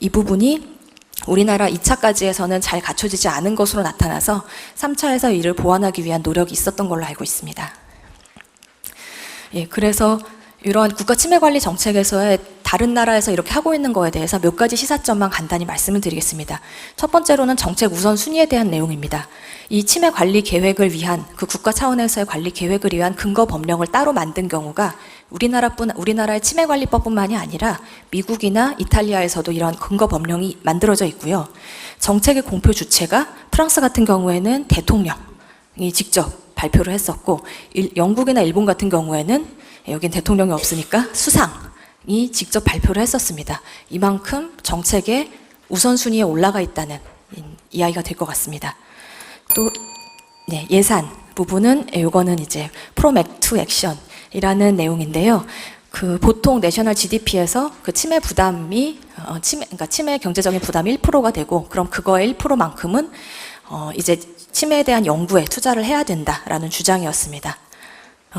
이 부분이 우리나라 2차까지에서는 잘 갖춰지지 않은 것으로 나타나서 3차에서 이를 보완하기 위한 노력이 있었던 걸로 알고 있습니다. 그래서 이러한 국가 치매 관리 정책에서의 다른 나라에서 이렇게 하고 있는 거에 대해서 몇 가지 시사점만 간단히 말씀을 드리겠습니다. 첫 번째로는 정책 우선순위에 대한 내용입니다. 이 치매 관리 계획을 위한, 그 국가 차원에서의 관리 계획을 위한 근거 법령을 따로 만든 경우가 우리나라의 치매 관리법뿐만이 아니라 미국이나 이탈리아에서도 이런 근거 법령이 만들어져 있고요. 정책의 공표 주체가 프랑스 같은 경우에는 대통령이 직접 발표를 했었고, 영국이나 일본 같은 경우에는 여긴 대통령이 없으니까 수상이 직접 발표를 했었습니다. 이만큼 정책의 우선순위에 올라가 있다는 이야기가 될 것 같습니다. 또 예산 부분은 이거는 이제 프로맥투 액션이라는 내용인데요. 그 보통 내셔널 GDP에서 그 치매 부담이 그러니까 치매 경제적인 부담이 1%가 되고, 그럼 그거의 1%만큼은 이제 치매에 대한 연구에 투자를 해야 된다라는 주장이었습니다.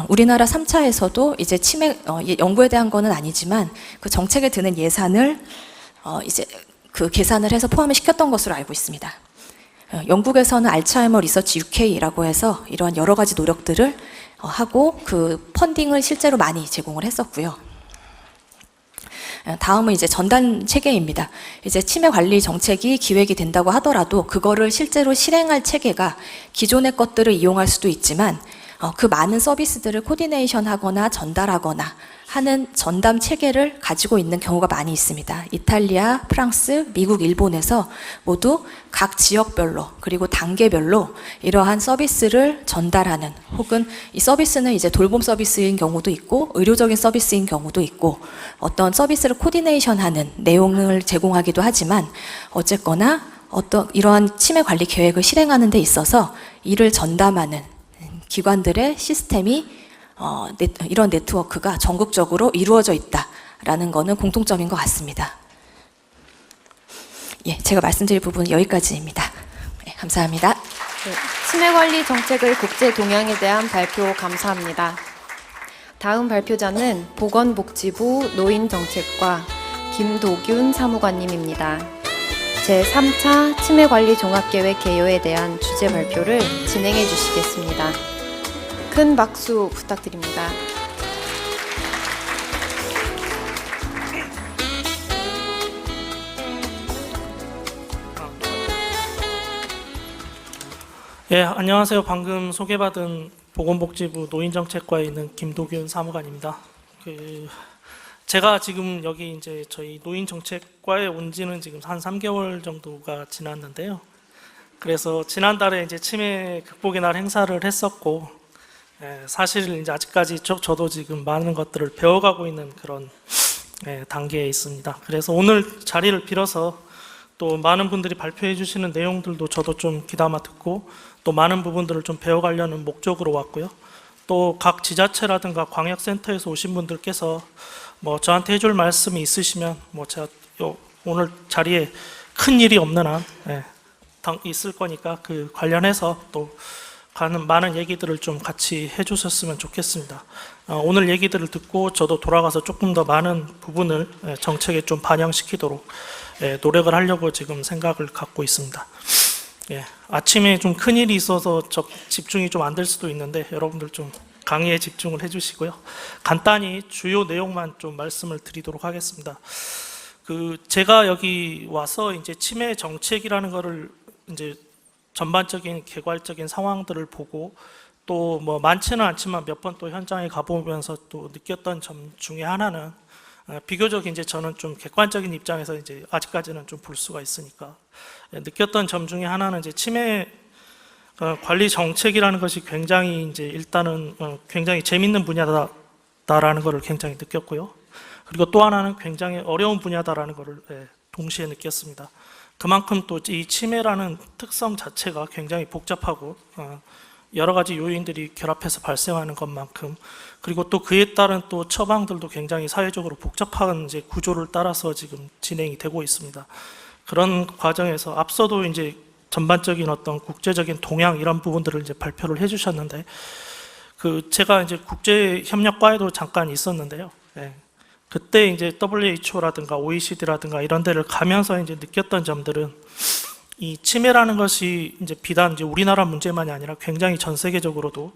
우리나라 3차에서도 이제 치매 연구에 대한 거는 아니지만 그 정책에 드는 예산을 이제 그 계산을 해서 포함을 시켰던 것으로 알고 있습니다. 영국에서는 알츠하이머 리서치 UK라고 해서 이러한 여러 가지 노력들을 하고 그 펀딩을 실제로 많이 제공을 했었고요. 다음은 이제 전단 체계입니다. 이제 치매 관리 정책이 기획이 된다고 하더라도 그거를 실제로 실행할 체계가 기존의 것들을 이용할 수도 있지만 그 많은 서비스들을 코디네이션 하거나 전달하거나 하는 전담 체계를 가지고 있는 경우가 많이 있습니다. 이탈리아, 프랑스, 미국, 일본에서 모두 각 지역별로 그리고 단계별로 이러한 서비스를 전달하는, 혹은 이 서비스는 이제 돌봄 서비스인 경우도 있고 의료적인 서비스인 경우도 있고 어떤 서비스를 코디네이션하는 내용을 제공하기도 하지만, 어쨌거나 이러한 치매 관리 계획을 실행하는 데 있어서 이를 전담하는 기관들의 시스템이 이런 네트워크가 전국적으로 이루어져 있다라는 것은 공통점인 것 같습니다. 제가 말씀드릴 부분은 여기까지입니다. 감사합니다. 치매 관리 정책의 국제 동향에 대한 발표 감사합니다. 다음 발표자는 보건복지부 노인정책과 김도균 사무관님입니다. 제3차 치매 관리 종합계획 개요에 대한 주제 발표를 진행해 주시겠습니다. 큰 박수 부탁드립니다. 안녕하세요. 방금 소개받은 보건복지부 노인정책과에 있는 김도균 사무관입니다. 제가 지금 여기 이제 저희 노인정책과에 온 지는 지금 한 3개월 정도가 지났는데요. 그래서 지난달에 이제 치매 극복의 날 행사를 했었고, 사실 이제 아직까지 저도 지금 많은 것들을 배워가고 있는 그런 단계에 있습니다. 그래서 오늘 자리를 빌어서 또 많은 분들이 발표해 주시는 내용들도 저도 좀 귀담아 듣고 또 많은 부분들을 좀 배워가려는 목적으로 왔고요. 또 각 지자체라든가 광역센터에서 오신 분들께서 뭐 저한테 해줄 말씀이 있으시면 뭐 제가 오늘 자리에 큰 일이 없는 한 있을 거니까 그 관련해서 또 가는 많은 얘기들을 좀 같이 해주셨으면 좋겠습니다. 오늘 얘기들을 듣고 저도 돌아가서 조금 더 많은 부분을 정책에 좀 반영시키도록 노력을 하려고 지금 생각을 갖고 있습니다. 아침에 좀 큰일이 있어서 집중이 좀 안 될 수도 있는데 여러분들 좀 강의에 집중을 해주시고요. 간단히 주요 내용만 좀 말씀을 드리도록 하겠습니다. 제가 여기 와서 이제 치매 정책이라는 거를 이제 전반적인 개괄적인 상황들을 보고 또 뭐 많지는 않지만 몇 번 또 현장에 가보면서 또 느꼈던 점 중에 하나는 비교적 이제 저는 좀 객관적인 입장에서 이제 아직까지는 좀 볼 수가 있으니까 느꼈던 점 중에 하나는 이제 치매 관리 정책이라는 것이 굉장히 이제 일단은 굉장히 재밌는 분야다라는 것을 굉장히 느꼈고요. 그리고 또 하나는 굉장히 어려운 분야다라는 것을 동시에 느꼈습니다. 그만큼 또 이 치매라는 특성 자체가 굉장히 복잡하고 여러 가지 요인들이 결합해서 발생하는 것만큼 그리고 또 그에 따른 또 처방들도 굉장히 사회적으로 복잡한 이제 구조를 따라서 지금 진행이 되고 있습니다. 그런 과정에서 앞서도 이제 전반적인 어떤 국제적인 동향 이런 부분들을 이제 발표를 해주셨는데 제가 이제 국제협력과에도 잠깐 있었는데요. 그때 이제 WHO라든가 OECD라든가 이런 데를 가면서 이제 느꼈던 점들은 이 치매라는 것이 이제 비단 이제 우리나라 문제만이 아니라 굉장히 전 세계적으로도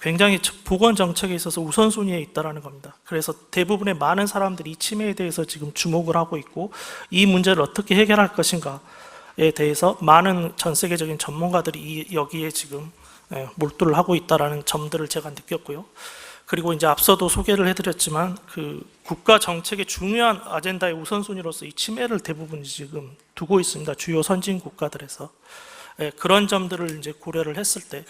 굉장히 보건 정책에 있어서 우선순위에 있다라는 겁니다. 그래서 대부분의 많은 사람들이 이 치매에 대해서 지금 주목을 하고 있고 이 문제를 어떻게 해결할 것인가에 대해서 많은 전 세계적인 전문가들이 여기에 지금 몰두를 하고 있다라는 점들을 제가 느꼈고요. 그리고 이제 앞서도 소개를 해드렸지만 국가 정책의 중요한 아젠다의 우선순위로서 이 치매를 대부분 지금 두고 있습니다. 주요 선진 국가들에서 그런 점들을 이제 고려를 했을 때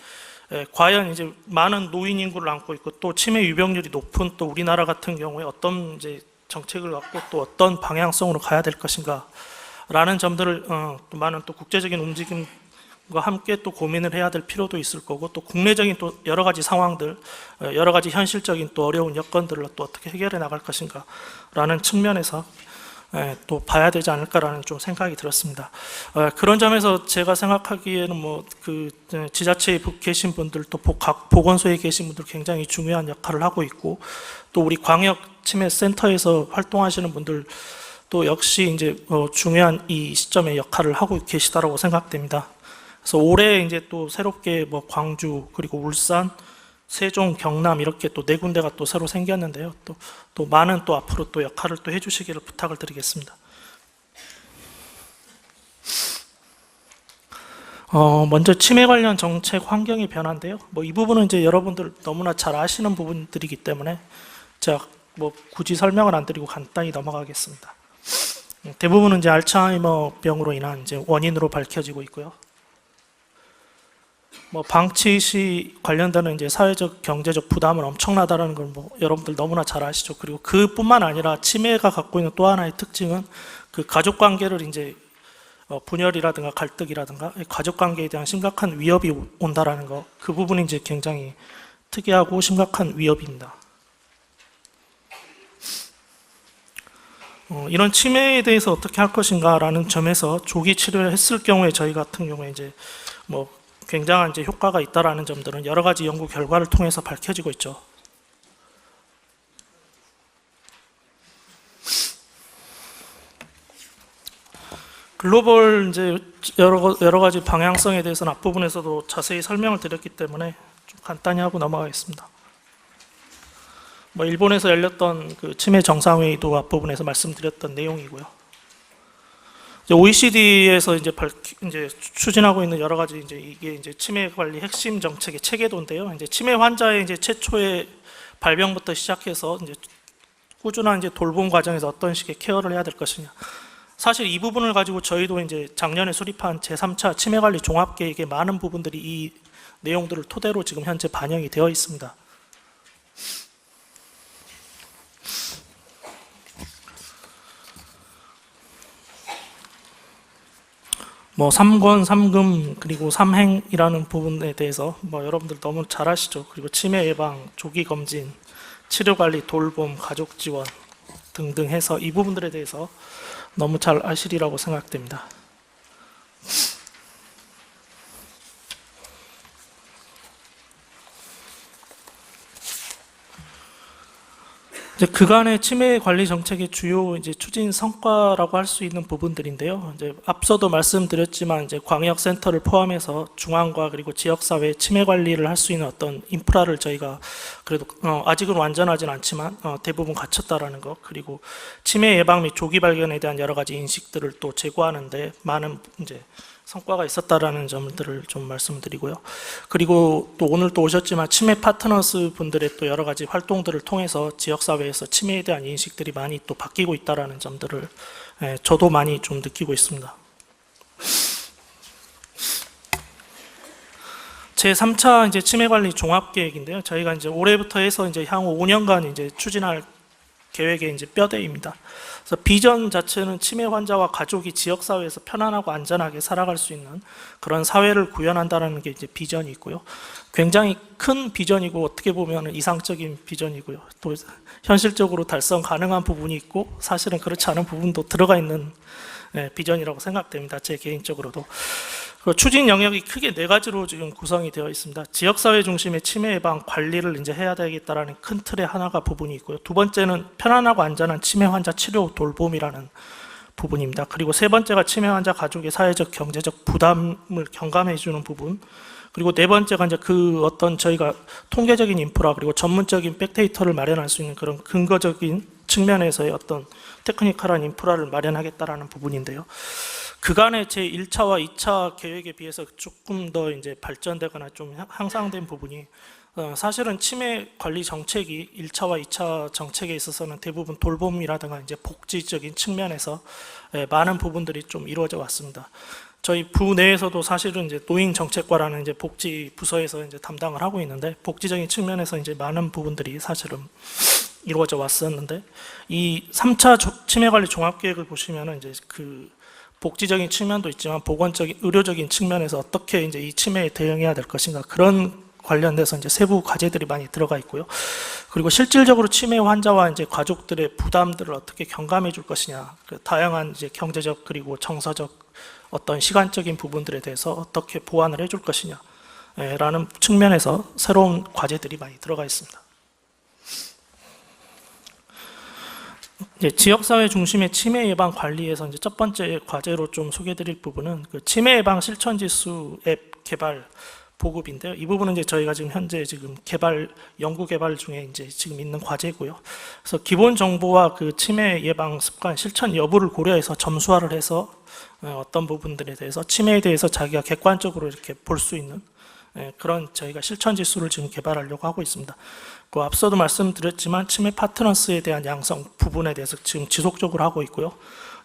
과연 이제 많은 노인 인구를 안고 있고 또 치매 유병률이 높은 또 우리나라 같은 경우에 어떤 이제 정책을 갖고 또 어떤 방향성으로 가야 될 것인가라는 점들을 또 많은 또 국제적인 움직임 과 함께 또 고민을 해야 될 필요도 있을 거고 또 국내적인 또 여러 가지 상황들, 여러 가지 현실적인 또 어려운 여건들을 또 어떻게 해결해 나갈 것인가라는 측면에서 또 봐야 되지 않을까라는 좀 생각이 들었습니다. 그런 점에서 제가 생각하기에는 뭐 지자체에 계신 분들 또 각 보건소에 계신 분들 굉장히 중요한 역할을 하고 있고 또 우리 광역 치매 센터에서 활동하시는 분들 또 역시 이제 중요한 이 시점에 역할을 하고 계시다라고 생각됩니다. 그래서 올해 이제 또 새롭게 뭐 광주 그리고 울산, 세종, 경남 이렇게 또 네 군데가 또 새로 생겼는데요. 또 많은 또 앞으로 또 역할을 또 해주시기를 부탁을 드리겠습니다. 먼저 치매 관련 정책 환경의 변화인데요. 뭐 이 부분은 이제 여러분들 너무나 잘 아시는 부분들이기 때문에 제가 뭐 굳이 설명을 안 드리고 간단히 넘어가겠습니다. 대부분은 이제 알츠하이머 병으로 인한 이제 원인으로 밝혀지고 있고요. 뭐 방치 시 관련되는 이제 사회적 경제적 부담은 엄청나다라는 걸 뭐 여러분들 너무나 잘 아시죠. 그리고 그뿐만 아니라 치매가 갖고 있는 또 하나의 특징은 가족 관계를 이제 분열이라든가 갈등이라든가 가족 관계에 대한 심각한 위협이 온다라는 거, 그 부분이 이제 굉장히 특이하고 심각한 위협입니다. 이런 치매에 대해서 어떻게 할 것인가라는 점에서 조기 치료를 했을 경우에 저희 같은 경우에 이제 뭐 굉장한 이제 효과가 있다라는 점들은 여러 가지 연구 결과를 통해서 밝혀지고 있죠. 글로벌 이제 여러 가지 방향성에 대해서는 앞부분에서도 자세히 설명을 드렸기 때문에 좀 간단히 하고 넘어가겠습니다. 뭐 일본에서 열렸던 치매 정상회의도 앞부분에서 말씀드렸던 내용이고요. OECD에서 이제 추진하고 있는 여러 가지 이게 이제 치매 관리 핵심 정책의 체계도인데요. 이제 치매 환자의 이제 최초의 발병부터 시작해서 이제 꾸준한 이제 돌봄 과정에서 어떤 식의 케어를 해야 될 것이냐. 사실 이 부분을 가지고 저희도 이제 작년에 수립한 제3차 치매 관리 종합 계획의 많은 부분들이 이 내용들을 토대로 지금 현재 반영이 되어 있습니다. 뭐 3권, 3금 그리고 3행이라는 부분에 대해서 뭐 여러분들 너무 잘 아시죠. 그리고 치매 예방, 조기 검진, 치료 관리, 돌봄, 가족 지원 등등 해서 이 부분들에 대해서 너무 잘 아시리라고 생각됩니다. 이제 그간의 치매 관리 정책의 주요 이제 추진 성과라고 할 수 있는 부분들인데요. 이제 앞서도 말씀드렸지만 이제 광역 센터를 포함해서 중앙과 그리고 지역 사회 치매 관리를 할 수 있는 어떤 인프라를 저희가 그래도 아직은 완전하진 않지만 대부분 갖췄다라는 것, 그리고 치매 예방 및 조기 발견에 대한 여러 가지 인식들을 또 제고하는데 많은 이제 성과가 있었다라는 점들을 좀 말씀드리고요. 그리고 또 오늘 또 오셨지만 치매 파트너스 분들의 또 여러 가지 활동들을 통해서 지역 사회에서 치매에 대한 인식들이 많이 또 바뀌고 있다라는 점들을 저도 많이 좀 느끼고 있습니다. 제 3차 이제 치매 관리 종합 계획인데요. 저희가 이제 올해부터 해서 이제 향후 5년간 이제 추진할 계획의 이제 뼈대입니다. 그래서 비전 자체는 치매 환자와 가족이 지역 사회에서 편안하고 안전하게 살아갈 수 있는 그런 사회를 구현한다는 게 이제 비전이 있고요. 굉장히 큰 비전이고 어떻게 보면 이상적인 비전이고요. 또 현실적으로 달성 가능한 부분이 있고 사실은 그렇지 않은 부분도 들어가 있는 비전이라고 생각됩니다. 제 개인적으로도. 추진 영역이 크게 4가지로 지금 구성이 되어 있습니다. 지역사회 중심의 치매 예방 관리를 이제 해야 되겠다라는 큰 틀의 하나가 부분이 있고요. 두 번째는 편안하고 안전한 치매 환자 치료 돌봄이라는 부분입니다. 그리고 세 번째가 치매 환자 가족의 사회적 경제적 부담을 경감해 주는 부분. 그리고 네 번째가 이제 그 어떤 저희가 통계적인 인프라 그리고 전문적인 백데이터를 마련할 수 있는 그런 근거적인 측면에서의 어떤 테크니컬한 인프라를 마련하겠다라는 부분인데요. 그간의 제 1차와 2차 계획에 비해서 조금 더 이제 발전되거나 좀 향상된 부분이 사실은 치매 관리 정책이 1차와 2차 정책에 있어서는 대부분 돌봄이라든가 이제 복지적인 측면에서 많은 부분들이 좀 이루어져 왔습니다. 저희 부 내에서도 사실은 이제 노인정책과라는 이제 복지 부서에서 이제 담당을 하고 있는데 복지적인 측면에서 이제 많은 부분들이 사실은 이루어져 왔었는데 이 3차 치매 관리 종합 계획을 보시면은 이제 그 복지적인 측면도 있지만 보건적인 의료적인 측면에서 어떻게 이제 이 치매에 대응해야 될 것인가 그런 관련돼서 이제 세부 과제들이 많이 들어가 있고요. 그리고 실질적으로 치매 환자와 이제 가족들의 부담들을 어떻게 경감해 줄 것이냐, 그 다양한 이제 경제적 그리고 정서적 어떤 시간적인 부분들에 대해서 어떻게 보완을 해줄 것이냐라는 측면에서 새로운 과제들이 많이 들어가 있습니다. 이제 지역사회 중심의 치매 예방 관리에서 이제 첫 번째 과제로 좀 소개드릴 부분은 그 치매 예방 실천 지수 앱 개발 보급인데요. 이 부분은 이제 저희가 지금 현재 지금 연구 개발 중에 이제 지금 있는 과제고요. 그래서 기본 정보와 그 치매 예방 습관 실천 여부를 고려해서 점수화를 해서 어떤 부분들에 대해서 치매에 대해서 자기가 객관적으로 이렇게 볼 수 있는 그런 저희가 실천 지수를 지금 개발하려고 하고 있습니다. 그 앞서도 말씀드렸지만 치매 파트너스에 대한 양성 부분에 대해서 지금 지속적으로 하고 있고요.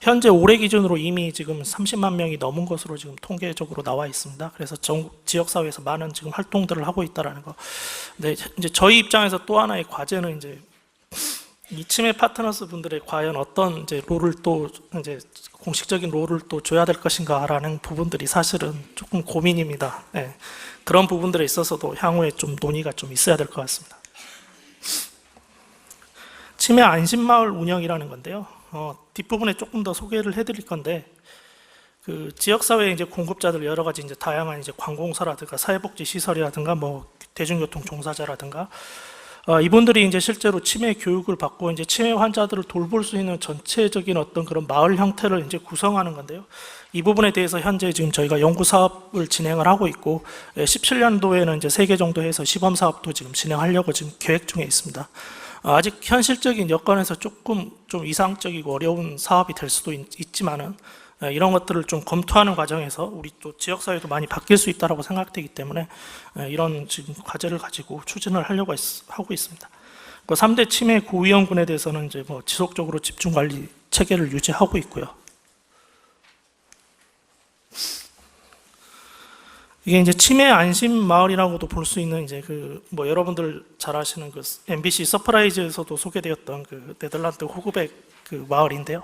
현재 올해 기준으로 이미 지금 30만 명이 넘은 것으로 지금 통계적으로 나와 있습니다. 그래서 지역 사회에서 많은 지금 활동들을 하고 있다라는 거. 네, 이제 저희 입장에서 또 하나의 과제는 이제 이 치매 파트너스 분들의 과연 어떤 이제 롤을 또 이제 공식적인 롤을 또 줘야 될 것인가라는 부분들이 사실은 조금 고민입니다. 네, 그런 부분들에 있어서도 향후에 좀 논의가 좀 있어야 될 것 같습니다. 치매 안심마을 운영이라는 건데요. 뒷부분에 조금 더 소개를 해드릴 건데, 그 지역사회 이제 공급자들 여러 가지 이제 다양한 이제 관공서라든가 사회복지 시설이라든가 뭐 대중교통 종사자라든가 이분들이 이제 실제로 치매 교육을 받고 이제 치매 환자들을 돌볼 수 있는 전체적인 어떤 그런 마을 형태를 이제 구성하는 건데요. 이 부분에 대해서 현재 지금 저희가 연구 사업을 진행을 하고 있고 17년도에는 이제 3개 정도 해서 시범 사업도 지금 진행하려고 지금 계획 중에 있습니다. 아직 현실적인 여건에서 조금 좀 이상적이고 어려운 사업이 될 수도 있지만은 이런 것들을 좀 검토하는 과정에서 우리 또 지역사회도 많이 바뀔 수 있다고 생각되기 때문에 이런 지금 과제를 가지고 추진을 하려고 하고 있습니다. 그 3대 치매 고위험군에 대해서는 이제 뭐 지속적으로 집중 관리 체계를 유지하고 있고요. 이게 이제 치매 안심 마을이라고도 볼 수 있는 이제 그 뭐 여러분들 잘 아시는 그 MBC 서프라이즈에서도 소개되었던 그 네덜란드 호그백 그 마을인데요.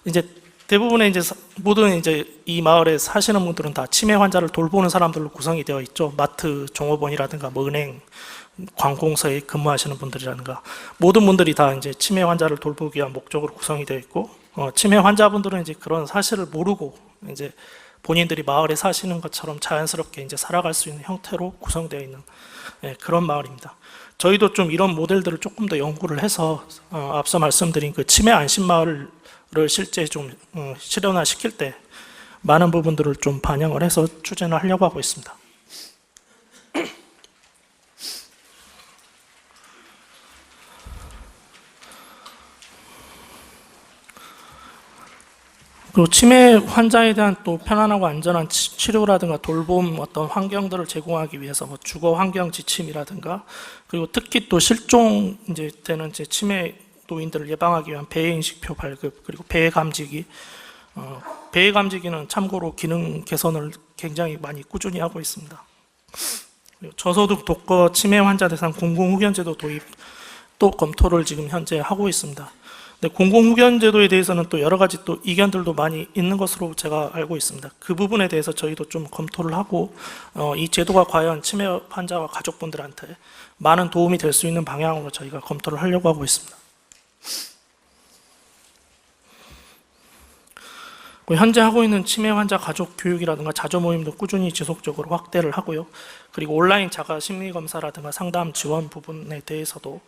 이제 대부분의 이제 모든 이제 이 마을에 사시는 분들은 다 치매 환자를 돌보는 사람들로 구성이 되어 있죠. 마트 종업원이라든가 뭐 은행, 관공서에 근무하시는 분들이라든가 모든 분들이 다 이제 치매 환자를 돌보기 위한 목적으로 구성이 되어 있고, 치매 환자분들은 이제 그런 사실을 모르고 이제 본인들이 마을에 사시는 것처럼 자연스럽게 이제 살아갈 수 있는 형태로 구성되어 있는 그런 마을입니다. 저희도 좀 이런 모델들을 조금 더 연구를 해서 앞서 말씀드린 그 치매 안심 마을을 실제 좀 실현화시킬 때 많은 부분들을 좀 반영을 해서 추진을 하려고 하고 있습니다. 그리고 치매 환자에 대한 또 편안하고 안전한 치료라든가 돌봄 어떤 환경들을 제공하기 위해서 뭐 주거 환경 지침이라든가, 그리고 특히 또 실종 이제 되는 이제 치매 노인들을 예방하기 위한 배해 인식표 발급, 그리고 배해 감지기. 배해 감지기는 참고로 기능 개선을 굉장히 많이 꾸준히 하고 있습니다. 그리고 저소득 독거 치매 환자 대상 공공후견제도 도입 또 검토를 지금 현재 하고 있습니다. 근데 공공후견제도에 대해서는 또 여러 가지 또 이견들도 많이 있는 것으로 제가 알고 있습니다. 그 부분에 대해서 저희도 좀 검토를 하고 이 제도가 과연 치매 환자와 가족분들한테 많은 도움이 될 수 있는 방향으로 저희가 검토를 하려고 하고 있습니다. 현재 하고 있는 치매 환자 가족 교육이라든가 자조 모임도 꾸준히 지속적으로 확대를 하고요. 그리고 온라인 자가 심리 검사라든가 상담 지원 부분에 대해서도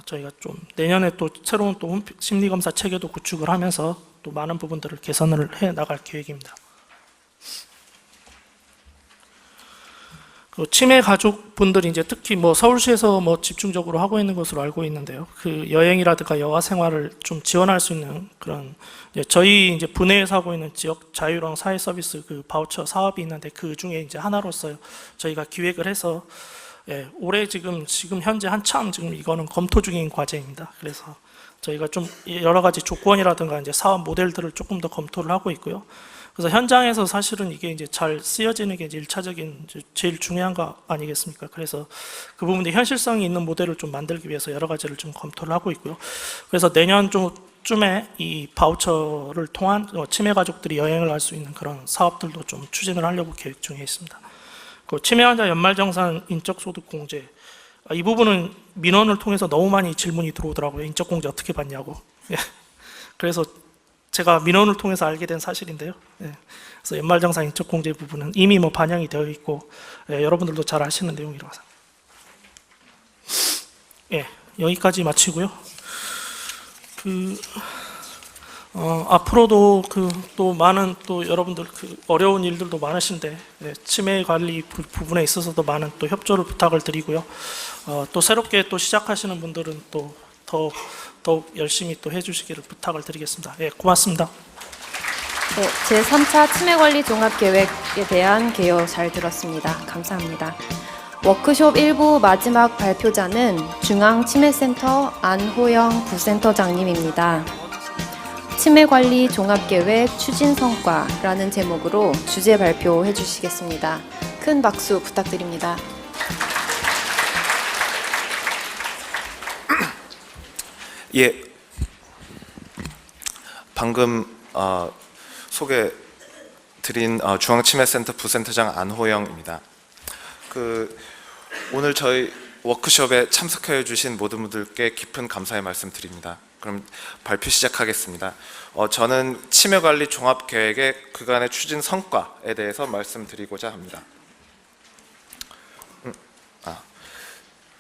저희가 좀 내년에 또 새로운 또 심리 검사 체계도 구축을 하면서 또 많은 부분들을 개선을 해 나갈 계획입니다. 그 치매 가족분들이 이제 특히 뭐 서울시에서 뭐 집중적으로 하고 있는 것으로 알고 있는데요. 그 여행이라든가 여가 생활을 좀 지원할 수 있는 그런 저희 이제 분해에서 하고 있는 지역 자유형 사회 서비스 그 바우처 사업이 있는데 그 중에 이제 하나로서 저희가 기획을 해서 올해 지금 현재 한참 지금 이거는 검토 중인 과제입니다. 그래서 저희가 좀 여러 가지 조건이라든가 이제 사업 모델들을 조금 더 검토를 하고 있고요. 그래서 현장에서 사실은 이게 이제 잘 쓰여지는 게 이제 1차적인 제일 중요한 거 아니겠습니까? 그래서 그 부분에 현실성이 있는 모델을 좀 만들기 위해서 여러 가지를 좀 검토를 하고 있고요. 그래서 내년 쯤에 이 바우처를 통한 치매 가족들이 여행을 할 수 있는 그런 사업들도 좀 추진을 하려고 계획 중에 있습니다. 그 치매 환자 연말정산 인적소득 공제, 이 부분은 민원을 통해서 너무 많이 질문이 들어오더라고요. 인적공제 어떻게 받냐고. 그래서 제가 민원을 통해서 알게 된 사실인데요. 그래서 연말정산 인적공제 부분은 이미 뭐 반영이 되어 있고 여러분들도 잘 아시는 내용이라서 여기까지 마치고요. 앞으로도 또 많은 또 여러분들 어려운 일들도 많으신데 치매 관리 부분에 있어서도 많은 또 협조를 부탁을 드리고요. 또 새롭게 또 시작하시는 분들은 또 더욱 열심히 또 해주시기를 부탁을 드리겠습니다. 고맙습니다. 네, 제3차 치매관리 종합계획에 대한 개요 잘 들었습니다. 감사합니다. 워크숍 1부 마지막 발표자는 중앙치매센터 안호영 부센터장님입니다. 치매관리 종합계획 추진 성과라는 제목으로 주제 발표해 주시겠습니다. 큰 박수 부탁드립니다. 방금 소개드린 중앙치매센터 부센터장 안호영입니다. 오늘 저희 워크숍에 참석해 주신 모든 분들께 깊은 감사의 말씀 드립니다. 그럼 발표 시작하겠습니다. 저는 치매관리 종합계획의 그간의 추진 성과에 대해서 말씀드리고자 합니다.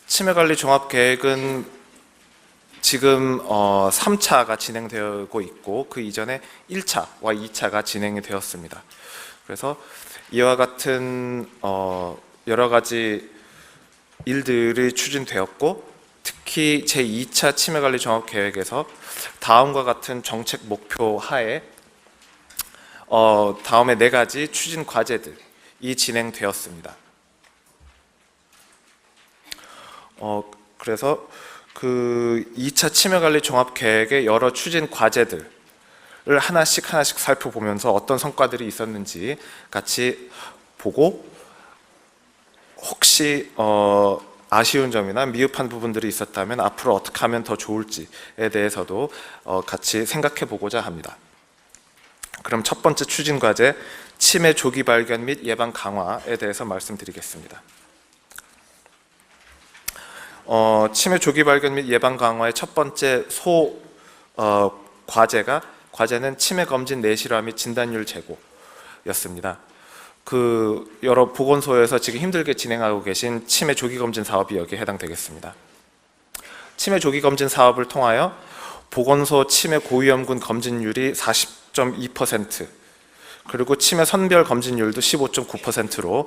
치매관리 종합계획은 지금 3차가 진행되고 있고 그 이전에 1차와 2차가 진행이 되었습니다. 그래서 이와 같은 여러 가지 일들이 추진되었고 특히 제2차 치매관리 종합계획에서 다음과 같은 정책 목표 하에 다음에 4가지 추진 과제들이 진행되었습니다. 그래서 그 2차 치매관리 종합계획의 여러 추진 과제들을 하나씩 살펴보면서 어떤 성과들이 있었는지 같이 보고 혹시 아쉬운 점이나 미흡한 부분들이 있었다면 앞으로 어떻게 하면 더 좋을지에 대해서도 같이 생각해 보고자 합니다. 그럼 첫 번째 추진 과제 치매 조기 발견 및 예방 강화에 대해서 말씀드리겠습니다. 치매 조기 발견 및 예방 강화의 첫 번째 과제는 치매 검진 내실화 및 진단율 제고였습니다. 여러 보건소에서 지금 힘들게 진행하고 계신 치매 조기 검진 사업이 여기에 해당되겠습니다. 치매 조기 검진 사업을 통하여 보건소 치매 고위험군 검진율이 40.2%, 그리고 치매 선별 검진율도 15.9%로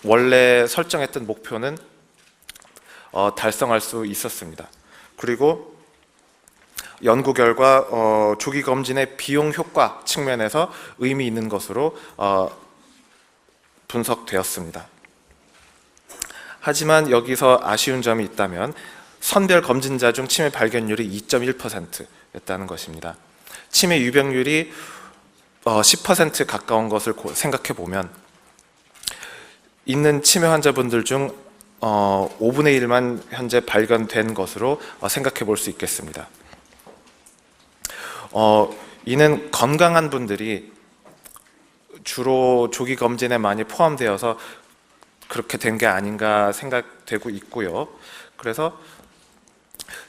원래 설정했던 목표는 달성할 수 있었습니다. 그리고 연구 결과 조기 검진의 비용 효과 측면에서 의미 있는 것으로 분석되었습니다. 하지만 여기서 아쉬운 점이 있다면 선별 검진자 중 치매 발견율이 2.1%였다는 것입니다. 치매 유병률이 10% 가까운 것을 생각해 보면 있는 치매 환자분들 중 5분의 1만 현재 발견된 것으로 생각해 볼 수 있겠습니다. 이는 건강한 분들이 주로 조기 검진에 많이 포함되어서 그렇게 된 게 아닌가 생각되고 있고요. 그래서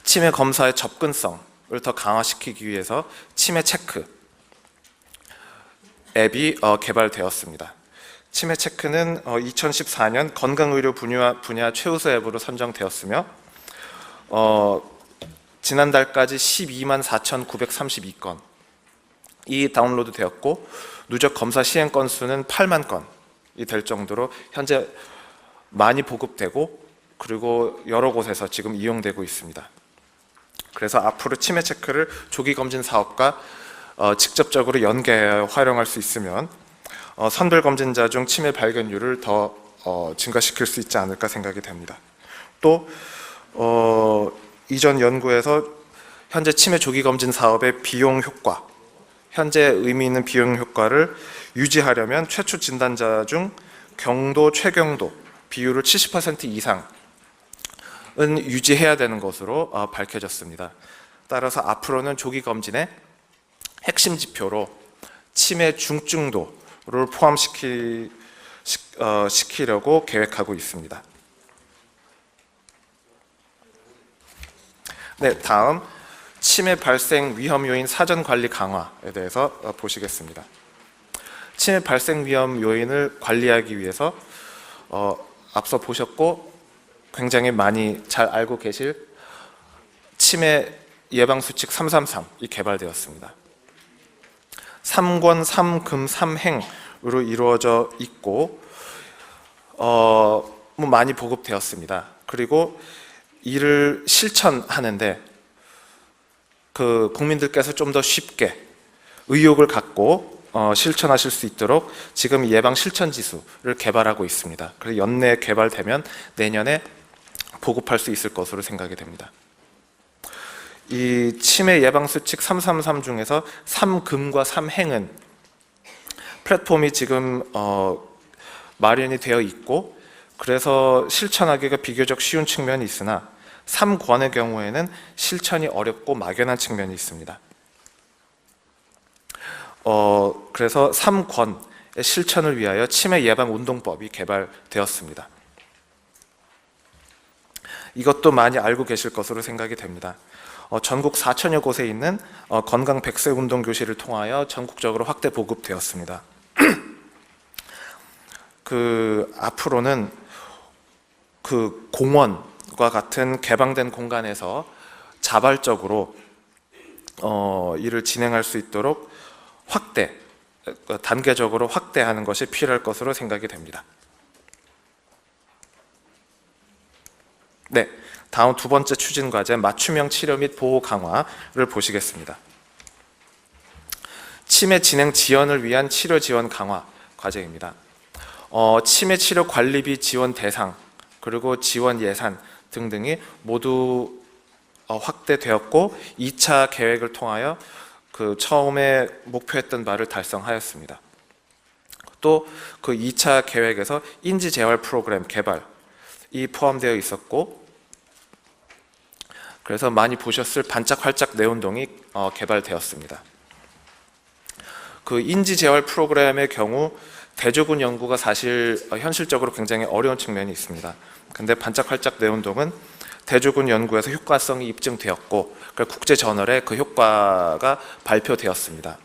치매 검사의 접근성을 더 강화시키기 위해서 치매 체크 앱이 개발되었습니다. 치매 체크는 2014년 건강의료 분야 최우수 앱으로 선정되었으며 지난달까지 12만 4,932건이 다운로드 되었고 누적 검사 시행 건수는 8만 건이 될 정도로 현재 많이 보급되고 그리고 여러 곳에서 지금 이용되고 있습니다. 그래서 앞으로 치매 체크를 조기 검진 사업과 직접적으로 연계하여 활용할 수 있으면 선별 검진자 중 치매 발견율을 더 증가시킬 수 있지 않을까 생각이 됩니다. 또 이전 연구에서 현재 치매 조기 검진 사업의 비용 효과, 현재 의미 있는 비용 효과를 유지하려면 최초 진단자 중 경도, 최경도 비율을 70% 이상은 유지해야 되는 것으로 밝혀졌습니다. 따라서 앞으로는 조기 검진의 핵심 지표로 치매 중증도를 포함시키려고 계획하고 있습니다. 네, 다음 치매 발생 위험 요인 사전 관리 강화에 대해서 보시겠습니다. 치매 발생 위험 요인을 관리하기 위해서 앞서 보셨고 굉장히 많이 잘 알고 계실 치매 예방수칙 333이 개발되었습니다. 3권, 3금, 3행으로 이루어져 있고 많이 보급되었습니다. 그리고 이를 실천하는데 국민들께서 좀 더 쉽게 의욕을 갖고 실천하실 수 있도록 지금 예방 실천 지수를 개발하고 있습니다. 그래서 연내에 개발되면 내년에 보급할 수 있을 것으로 생각이 됩니다. 이 치매 예방 수칙 333 중에서 3금과 3행은 플랫폼이 지금 마련이 되어 있고 그래서 실천하기가 비교적 쉬운 측면이 있으나 3권의 경우에는 실천이 어렵고 막연한 측면이 있습니다. 그래서 3권의 실천을 위하여 치매 예방 운동법이 개발되었습니다. 이것도 많이 알고 계실 것으로 생각이 됩니다. 전국 4천여 곳에 있는 건강 100세 운동 교실을 통하여 전국적으로 확대 보급되었습니다. 앞으로는 공원과 같은 개방된 공간에서 자발적으로 일을 진행할 수 있도록 단계적으로 확대하는 것이 필요할 것으로 생각이 됩니다. 네, 다음 두 번째 추진 과제 맞춤형 치료 및 보호 강화를 보시겠습니다. 치매 진행 지연을 위한 치료 지원 강화 과제입니다. 치매 치료 관리비 지원 대상 그리고 지원 예산 등등이 모두 확대되었고 2차 계획을 통하여 처음에 목표했던 바를 달성하였습니다. 또 2차 계획에서 인지재활 프로그램 개발이 포함되어 있었고 그래서 많이 보셨을 반짝활짝 내운동이 개발되었습니다. 그 인지 재활 프로그램의 경우 대조군 연구가 사실 현실적으로 굉장히 어려운 측면이 있습니다. 근데 반짝활짝 내운동은 대조군 연구에서 효과성이 입증되었고 국제 저널에 그 효과가 발표되었습니다.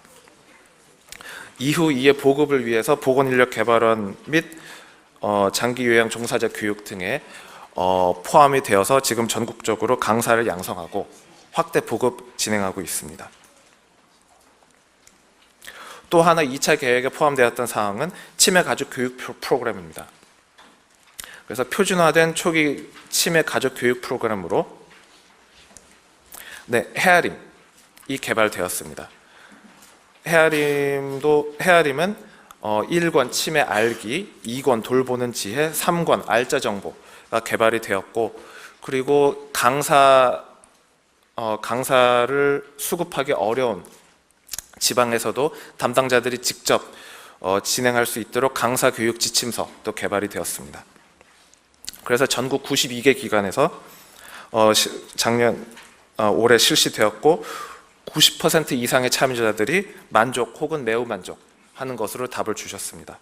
이후 이에 보급을 위해서 보건인력 개발원 및 장기 요양 종사자 교육 등에 포함이 되어서 지금 전국적으로 강사를 양성하고 확대 보급 진행하고 있습니다. 또 하나 2차 계획에 포함되었던 사항은 치매 가족 교육 프로그램입니다. 그래서 표준화된 초기 치매 가족 교육 프로그램으로 헤아림이 개발되었습니다. 헤아림은 1권 치매 알기, 2권 돌보는 지혜, 3권 알짜 정보가 개발이 되었고, 그리고 강사를 수급하기 어려운 지방에서도 담당자들이 직접 진행할 수 있도록 강사 교육 지침서도 개발이 되었습니다. 그래서 전국 92개 기관에서 올해 실시되었고 90% 이상의 참여자들이 만족 혹은 매우 만족하는 것으로 답을 주셨습니다.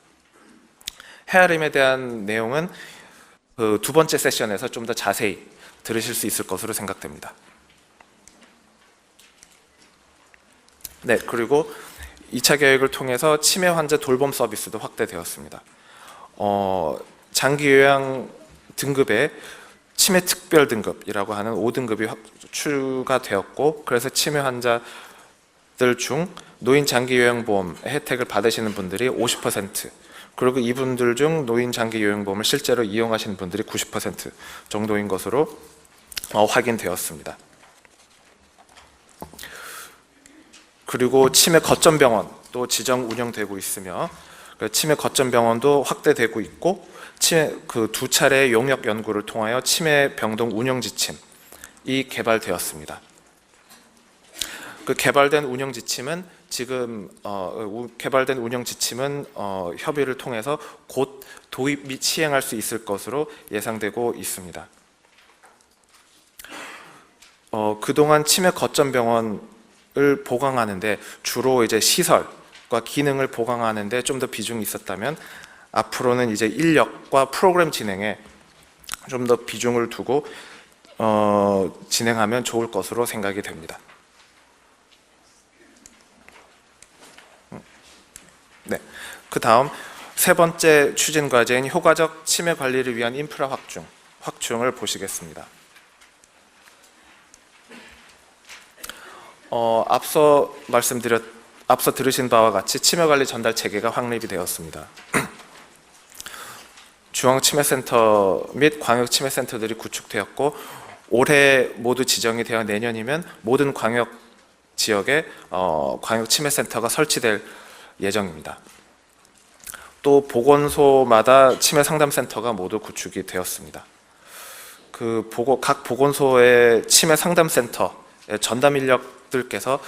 헤아림에 대한 내용은 그 두 번째 세션에서 좀 더 자세히 들으실 수 있을 것으로 생각됩니다. 그리고 2차 계획을 통해서 치매 환자 돌봄 서비스도 확대되었습니다. 장기 요양 등급에 치매 특별 등급이라고 하는 5등급이 추가되었고, 그래서 치매 환자들 중 노인 장기 요양보험 혜택을 받으시는 분들이 50%, 그리고 이분들 중 노인 장기 요양보험을 실제로 이용하시는 분들이 90% 정도인 것으로 확인되었습니다. 그리고 치매 거점병원도 지정 운영되고 있으며 치매 거점병원도 확대되고 있고, 그 두 차례의 용역 연구를 통하여 치매 병동 운영 지침이 개발되었습니다. 그 개발된 운영 지침은 협의를 통해서 곧 도입 및 시행할 수 있을 것으로 예상되고 있습니다. 그동안 치매 거점병원을 보강하는데 주로 이제 시설과 기능을 보강하는데 좀 더 비중이 있었다면, 앞으로는 이제 인력과 프로그램 진행에 좀 더 비중을 두고 진행하면 좋을 것으로 생각이 됩니다. 그 다음 세 번째 추진 과제인 효과적 치매 관리를 위한 인프라 확충을 보시겠습니다. 앞서 들으신 바와 같이 치매 관리 전달 체계가 확립이 되었습니다. 중앙치매센터 및 광역치매센터들이 구축되었고, 올해 모두 지정이 되어 내년이면 모든 광역 지역에 광역치매센터가 설치될 예정입니다. 또 보건소마다 치매상담센터가 모두 구축이 되었습니다. 각 보건소의 치매상담센터의 전담 인력들께서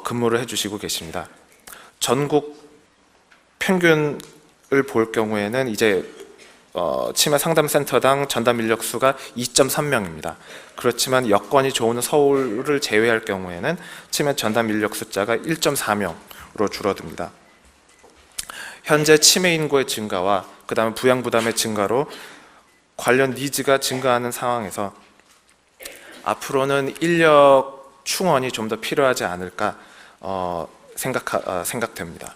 근무를 해주시고 계십니다. 전국 평균을 볼 경우에는 이제 치매 상담센터당 전담 인력 수가 2.3명입니다. 그렇지만 여건이 좋은 서울을 제외할 경우에는 치매 전담 인력 숫자가 1.4명으로 줄어듭니다. 현재 치매 인구의 증가와 그 다음에 부양 부담의 증가로 관련 니즈가 증가하는 상황에서 앞으로는 인력 충원이 좀 더 필요하지 않을까 생각됩니다.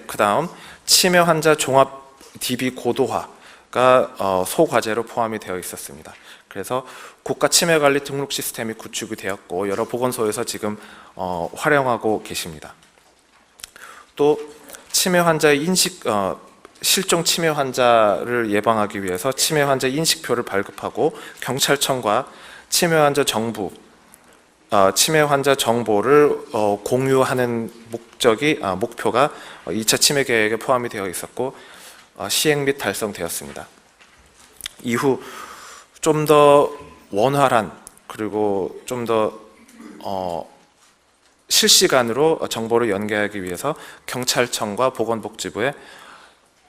그 다음 치매 환자 종합 DB 고도화가 소과제로 포함이 되어 있었습니다. 그래서 국가 치매관리 등록 시스템이 구축이 되었고 여러 보건소에서 지금 활용하고 계십니다. 또 치매 환자의 실종 치매 환자를 예방하기 위해서 치매 환자 인식표를 발급하고 경찰청과 치매 환자 정보를 공유하는 목표가 2차 치매 계획에 포함이 되어 있었고 시행 및 달성되었습니다. 이후 좀 더 원활한 그리고 좀 더 실시간으로 정보를 연계하기 위해서 경찰청과 보건복지부에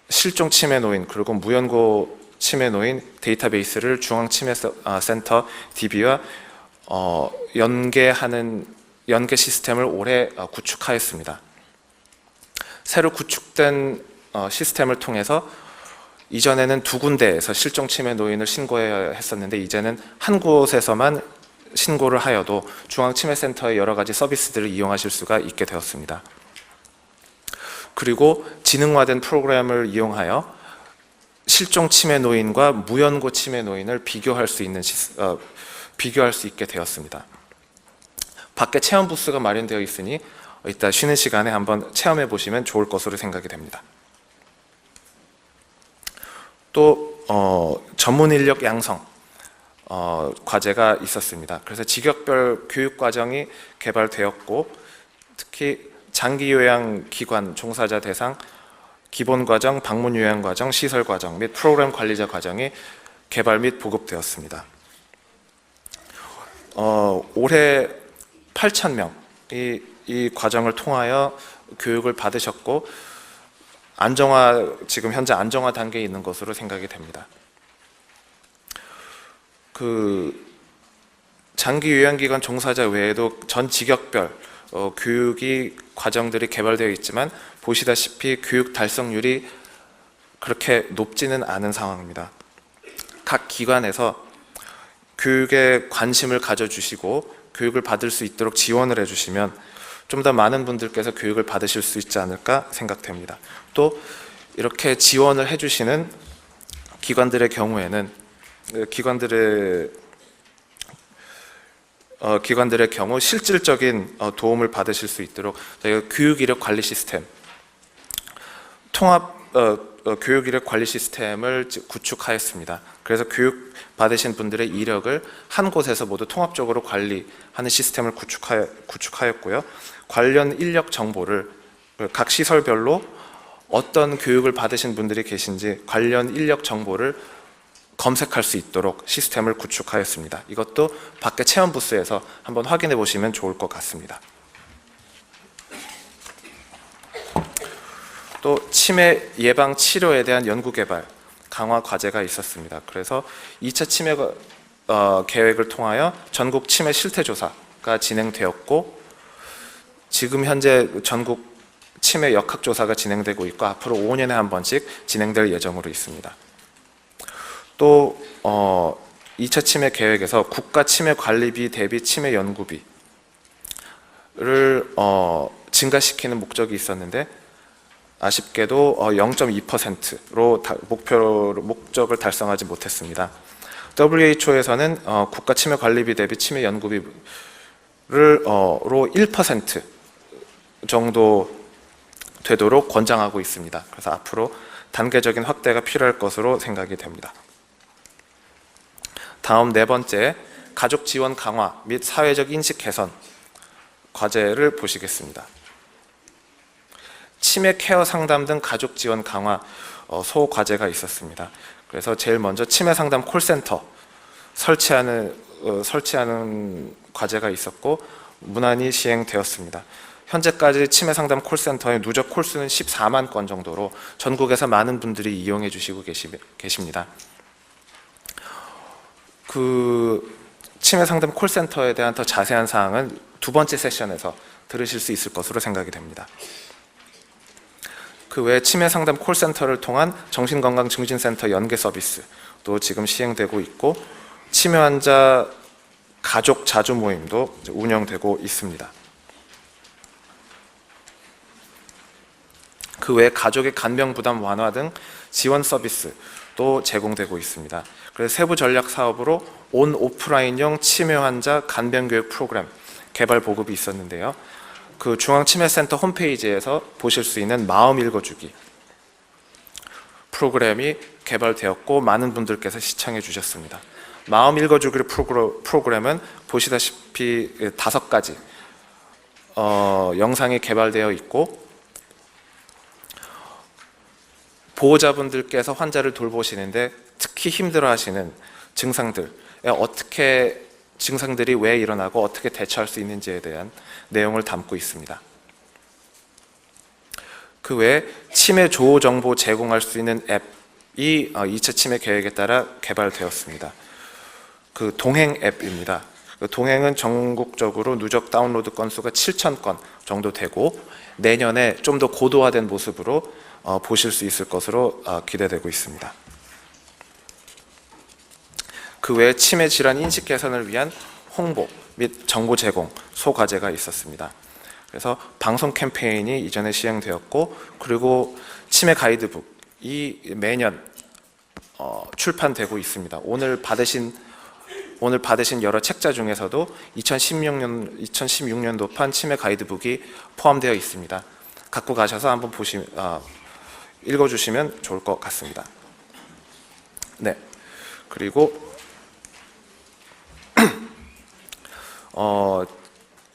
실종 치매 노인 그리고 무연고 치매 노인 데이터베이스를 중앙치매센터 DB와 연계 시스템을 올해 구축하였습니다. 새로 구축된 시스템을 통해서 이전에는 2군데에서 실종 치매 노인을 신고해야 했었는데 이제는 한 곳에서만 신고를 하여도 중앙치매센터의 여러 가지 서비스들을 이용하실 수가 있게 되었습니다. 그리고 지능화된 프로그램을 이용하여 실종 치매 노인과 무연고 치매 노인을 비교할 수 있게 되었습니다. 밖에 체험 부스가 마련되어 있으니 이따 쉬는 시간에 한번 체험해 보시면 좋을 것으로 생각이 됩니다. 또 전문 인력 양성 과제가 있었습니다. 그래서 직역별 교육 과정이 개발되었고 특히 장기 요양 기관 종사자 대상 기본 과정, 방문 요양 과정, 시설 과정 및 프로그램 관리자 과정이 개발 및 보급되었습니다. 올해 8,000명이 이 과정을 통하여 교육을 받으셨고 지금 현재 안정화 단계에 있는 것으로 생각이 됩니다. 장기 요양기관 종사자 외에도 전 직역별 교육이 과정들이 개발되어 있지만 보시다시피 교육 달성률이 그렇게 높지는 않은 상황입니다. 각 기관에서 교육에 관심을 가져주시고 교육을 받을 수 있도록 지원을 해주시면 좀 더 많은 분들께서 교육을 받으실 수 있지 않을까 생각됩니다. 또 이렇게 지원을 해주시는 기관들의 경우에는 기관들의 경우 실질적인 도움을 받으실 수 있도록 저희가 교육이력 관리 시스템, 통합 교육이력 관리 시스템을 구축하였습니다. 그래서 교육 받으신 분들의 이력을 한 곳에서 모두 통합적으로 관리하는 시스템을 구축하였고요. 관련 인력 정보를 각 시설별로 어떤 교육을 받으신 분들이 계신지 관련 인력 정보를 검색할 수 있도록 시스템을 구축하였습니다. 이것도 밖에 체험 부스에서 한번 확인해 보시면 좋을 것 같습니다. 또 치매 예방 치료에 대한 연구 개발 강화 과제가 있었습니다. 그래서 2차 치매 계획을 통하여 전국 치매 실태 조사가 진행되었고 지금 현재 전국 치매 역학 조사가 진행되고 있고 앞으로 5년에 한 번씩 진행될 예정으로 있습니다. 또 2차 치매 계획에서 국가 치매 관리비 대비 치매 연구비를 증가시키는 목적이 있었는데 아쉽게도 0.2%로 목적을 달성하지 못했습니다. WHO에서는 국가 치매 관리비 대비 치매 연구비를 로 1% 정도 되도록 권장하고 있습니다. 그래서 앞으로 단계적인 확대가 필요할 것으로 생각이 됩니다. 다음 네 번째, 가족 지원 강화 및 사회적 인식 개선 과제를 보시겠습니다. 치매 케어 상담 등 가족 지원 강화 소 과제가 있었습니다. 그래서 제일 먼저 치매 상담 콜센터 설치하는 과제가 있었고 무난히 시행되었습니다. 현재까지 치매 상담 콜센터의 누적 콜수는 14만 건 정도로 전국에서 많은 분들이 이용해 주시고 계십니다. 치매 상담 콜센터에 대한 더 자세한 사항은 두 번째 세션에서 들으실 수 있을 것으로 생각이 됩니다. 그 외에 치매 상담 콜센터를 통한 정신건강증진센터 연계 서비스도 지금 시행되고 있고 치매 환자 가족 자주 모임도 운영되고 있습니다. 그 외에 가족의 간병 부담 완화 등 지원 서비스도 제공되고 있습니다. 그래서 세부 전략 사업으로 온 오프라인용 치매 환자 간병 교육 프로그램 개발 보급이 있었는데요. 그 중앙치매센터 홈페이지에서 보실 수 있는 마음 읽어주기 프로그램이 개발되었고 많은 분들께서 시청해 주셨습니다. 마음 읽어주기 프로그램은 보시다시피 5가지 영상이 개발되어 있고 보호자분들께서 환자를 돌보시는데 특히 힘들어하시는 증상들이 왜 일어나고 어떻게 대처할 수 있는지에 대한 내용을 담고 있습니다. 그 외에 치매 조호 정보 제공할 수 있는 앱이 2차 치매 계획에 따라 개발되었습니다. 그 동행 앱입니다. 동행은 전국적으로 누적 다운로드 건수가 7,000건 정도 되고 내년에 좀 더 고도화된 모습으로 보실 수 있을 것으로 기대되고 있습니다. 그 외에 치매 질환 인식 개선을 위한 홍보 및 정보 제공, 소과제가 있었습니다. 그래서 방송 캠페인이 이전에 시행되었고, 그리고 치매 가이드북이 매년 출판되고 있습니다. 오늘 받으신 여러 책자 중에서도 2016년도판 치매 가이드북이 포함되어 있습니다. 갖고 가셔서 한번 읽어주시면 좋을 것 같습니다. 네, 그리고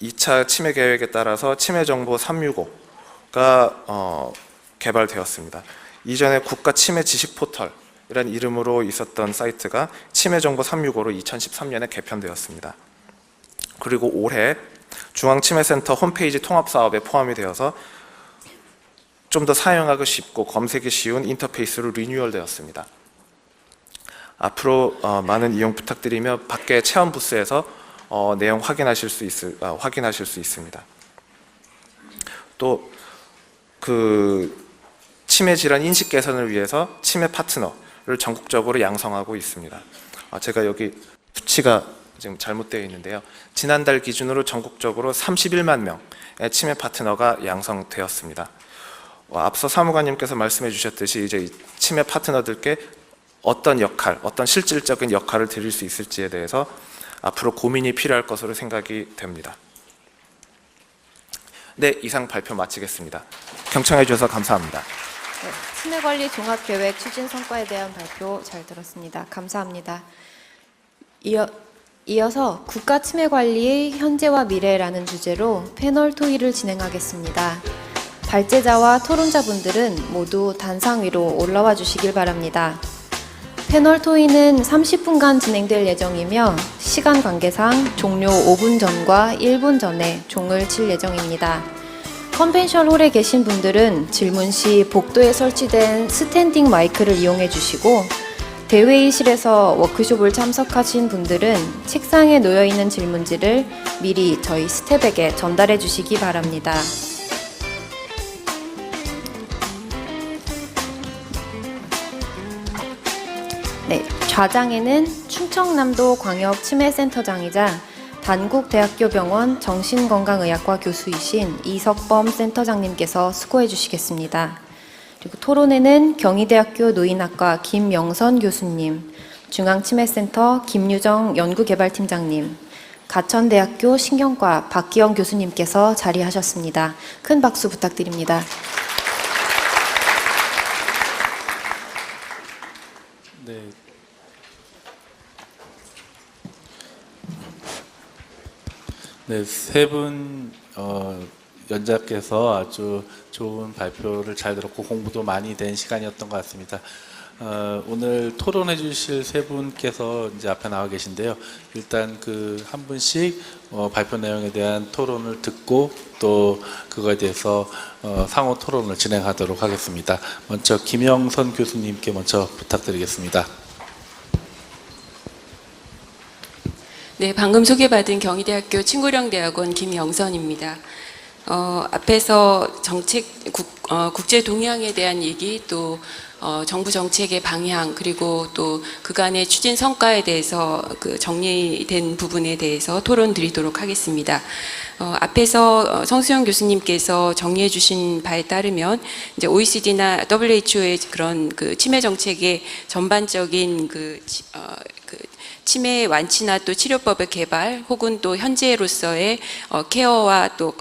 2차 치매 계획에 따라서 치매정보 365가 개발되었습니다. 이전에 국가 치매 지식 포털이라는 이름으로 있었던 사이트가 치매정보 365로 2013년에 개편되었습니다. 그리고 올해 중앙치매센터 홈페이지 통합사업에 포함이 되어서 좀 더 사용하기 쉽고 검색이 쉬운 인터페이스로 리뉴얼되었습니다. 앞으로 많은 이용 부탁드리며 밖에 체험 부스에서 내용 확인하실 수 있습니다. 또 치매 질환 인식 개선을 위해서 치매 파트너를 전국적으로 양성하고 있습니다. 제가 여기 수치가 지금 잘못되어 있는데요. 지난달 기준으로 전국적으로 31만 명의 치매 파트너가 양성되었습니다. 앞서 사무관님께서 말씀해 주셨듯이 이제 이 치매 파트너들께 어떤 실질적인 역할을 드릴 수 있을지에 대해서 앞으로 고민이 필요할 것으로 생각이 됩니다. 네, 이상 발표 마치겠습니다. 경청해 주셔서 감사합니다. 네, 치매관리 종합계획 추진 성과에 대한 발표 잘 들었습니다. 감사합니다. 이어서 국가치매관리의 현재와 미래라는 주제로 패널 토의를 진행하겠습니다. 발제자와 토론자분들은 모두 단상 위로 올라와 주시길 바랍니다. 패널 토의는 30분간 진행될 예정이며 시간 관계상 종료 5분 전과 1분 전에 종을 칠 예정입니다. 컨벤션 홀에 계신 분들은 질문 시 복도에 설치된 스탠딩 마이크를 이용해 주시고, 대회의실에서 워크숍을 참석하신 분들은 책상에 놓여 있는 질문지를 미리 저희 스텝에게 전달해 주시기 바랍니다. 네, 좌장에는 충청남도 광역치매센터장이자 단국대학교병원 정신건강의학과 교수이신 이석범 센터장님께서 수고해 주시겠습니다. 그리고 토론에는 경희대학교 노인학과 김영선 교수님, 중앙치매센터 김유정 연구개발팀장님, 가천대학교 신경과 박기영 교수님께서 자리하셨습니다. 큰 박수 부탁드립니다. 네, 세 분 연자께서 아주 좋은 발표를 잘 들었고 공부도 많이 된 시간이었던 것 같습니다. 오늘 토론해 주실 세 분께서 이제 앞에 나와 계신데요. 일단 한 분씩 발표 내용에 대한 토론을 듣고 또 그거에 대해서 상호 토론을 진행하도록 하겠습니다. 먼저 김영선 교수님께 먼저 부탁드리겠습니다. 네, 방금 소개받은 경희대학교 친구령대학원 김영선입니다. 앞에서 국제 동향에 대한 얘기, 또 정부 정책의 방향, 그리고 또 그간의 추진 성과에 대해서 정리된 부분에 대해서 토론 드리도록 하겠습니다. 앞에서 성수영 교수님께서 정리해 주신 바에 따르면 이제 OECD나 WHO의 그런 치매 정책의 전반적인 치매 완치나 또 치료법의 개발, 혹은 또 현재로서의 케어와 또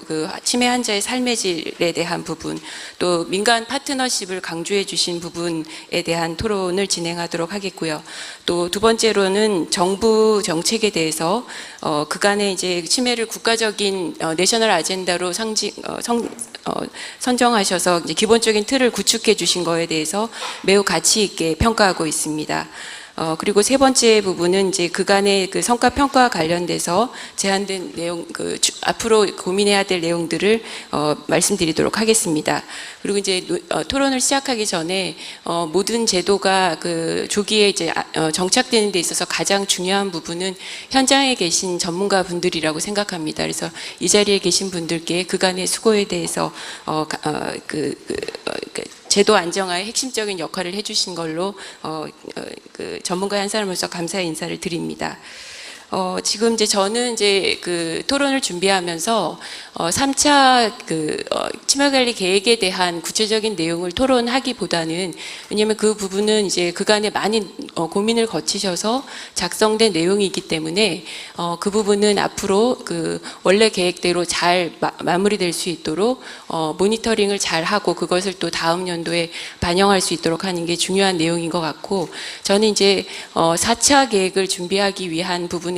치매 환자의 삶의 질에 대한 부분, 또 민간 파트너십을 강조해 주신 부분에 대한 토론을 진행하도록 하겠고요. 또 두 번째로는 정부 정책에 대해서 그간의 이제 치매를 국가적인 내셔널 아젠다로 선정하셔서 이제 기본적인 틀을 구축해 주신 거에 대해서 매우 가치 있게 평가하고 있습니다. 그리고 세 번째 부분은 이제 그간의 그 성과 평가와 관련돼서 제한된 내용, 앞으로 고민해야 될 내용들을 말씀드리도록 하겠습니다. 그리고 이제 토론을 시작하기 전에 모든 제도가 그 조기에 이제 정착되는 데 있어서 가장 중요한 부분은 현장에 계신 전문가 분들이라고 생각합니다. 그래서 이 자리에 계신 분들께 그간의 수고에 대해서 제도 안정화의 핵심적인 역할을 해주신 걸로 그 전문가의 한 사람으로서 감사의 인사를 드립니다. 지금 이제 저는 이제 그 토론을 준비하면서 3차 치매관리 계획에 대한 구체적인 내용을 토론하기보다는, 왜냐하면 그 부분은 이제 그간에 많은 고민을 거치셔서 작성된 내용이기 때문에 그 부분은 앞으로 그 원래 계획대로 잘 마무리될 수 있도록 모니터링을 잘 하고 그것을 또 다음 연도에 반영할 수 있도록 하는 게 중요한 내용인 것 같고, 저는 이제 4차 계획을 준비하기 위한 부분에서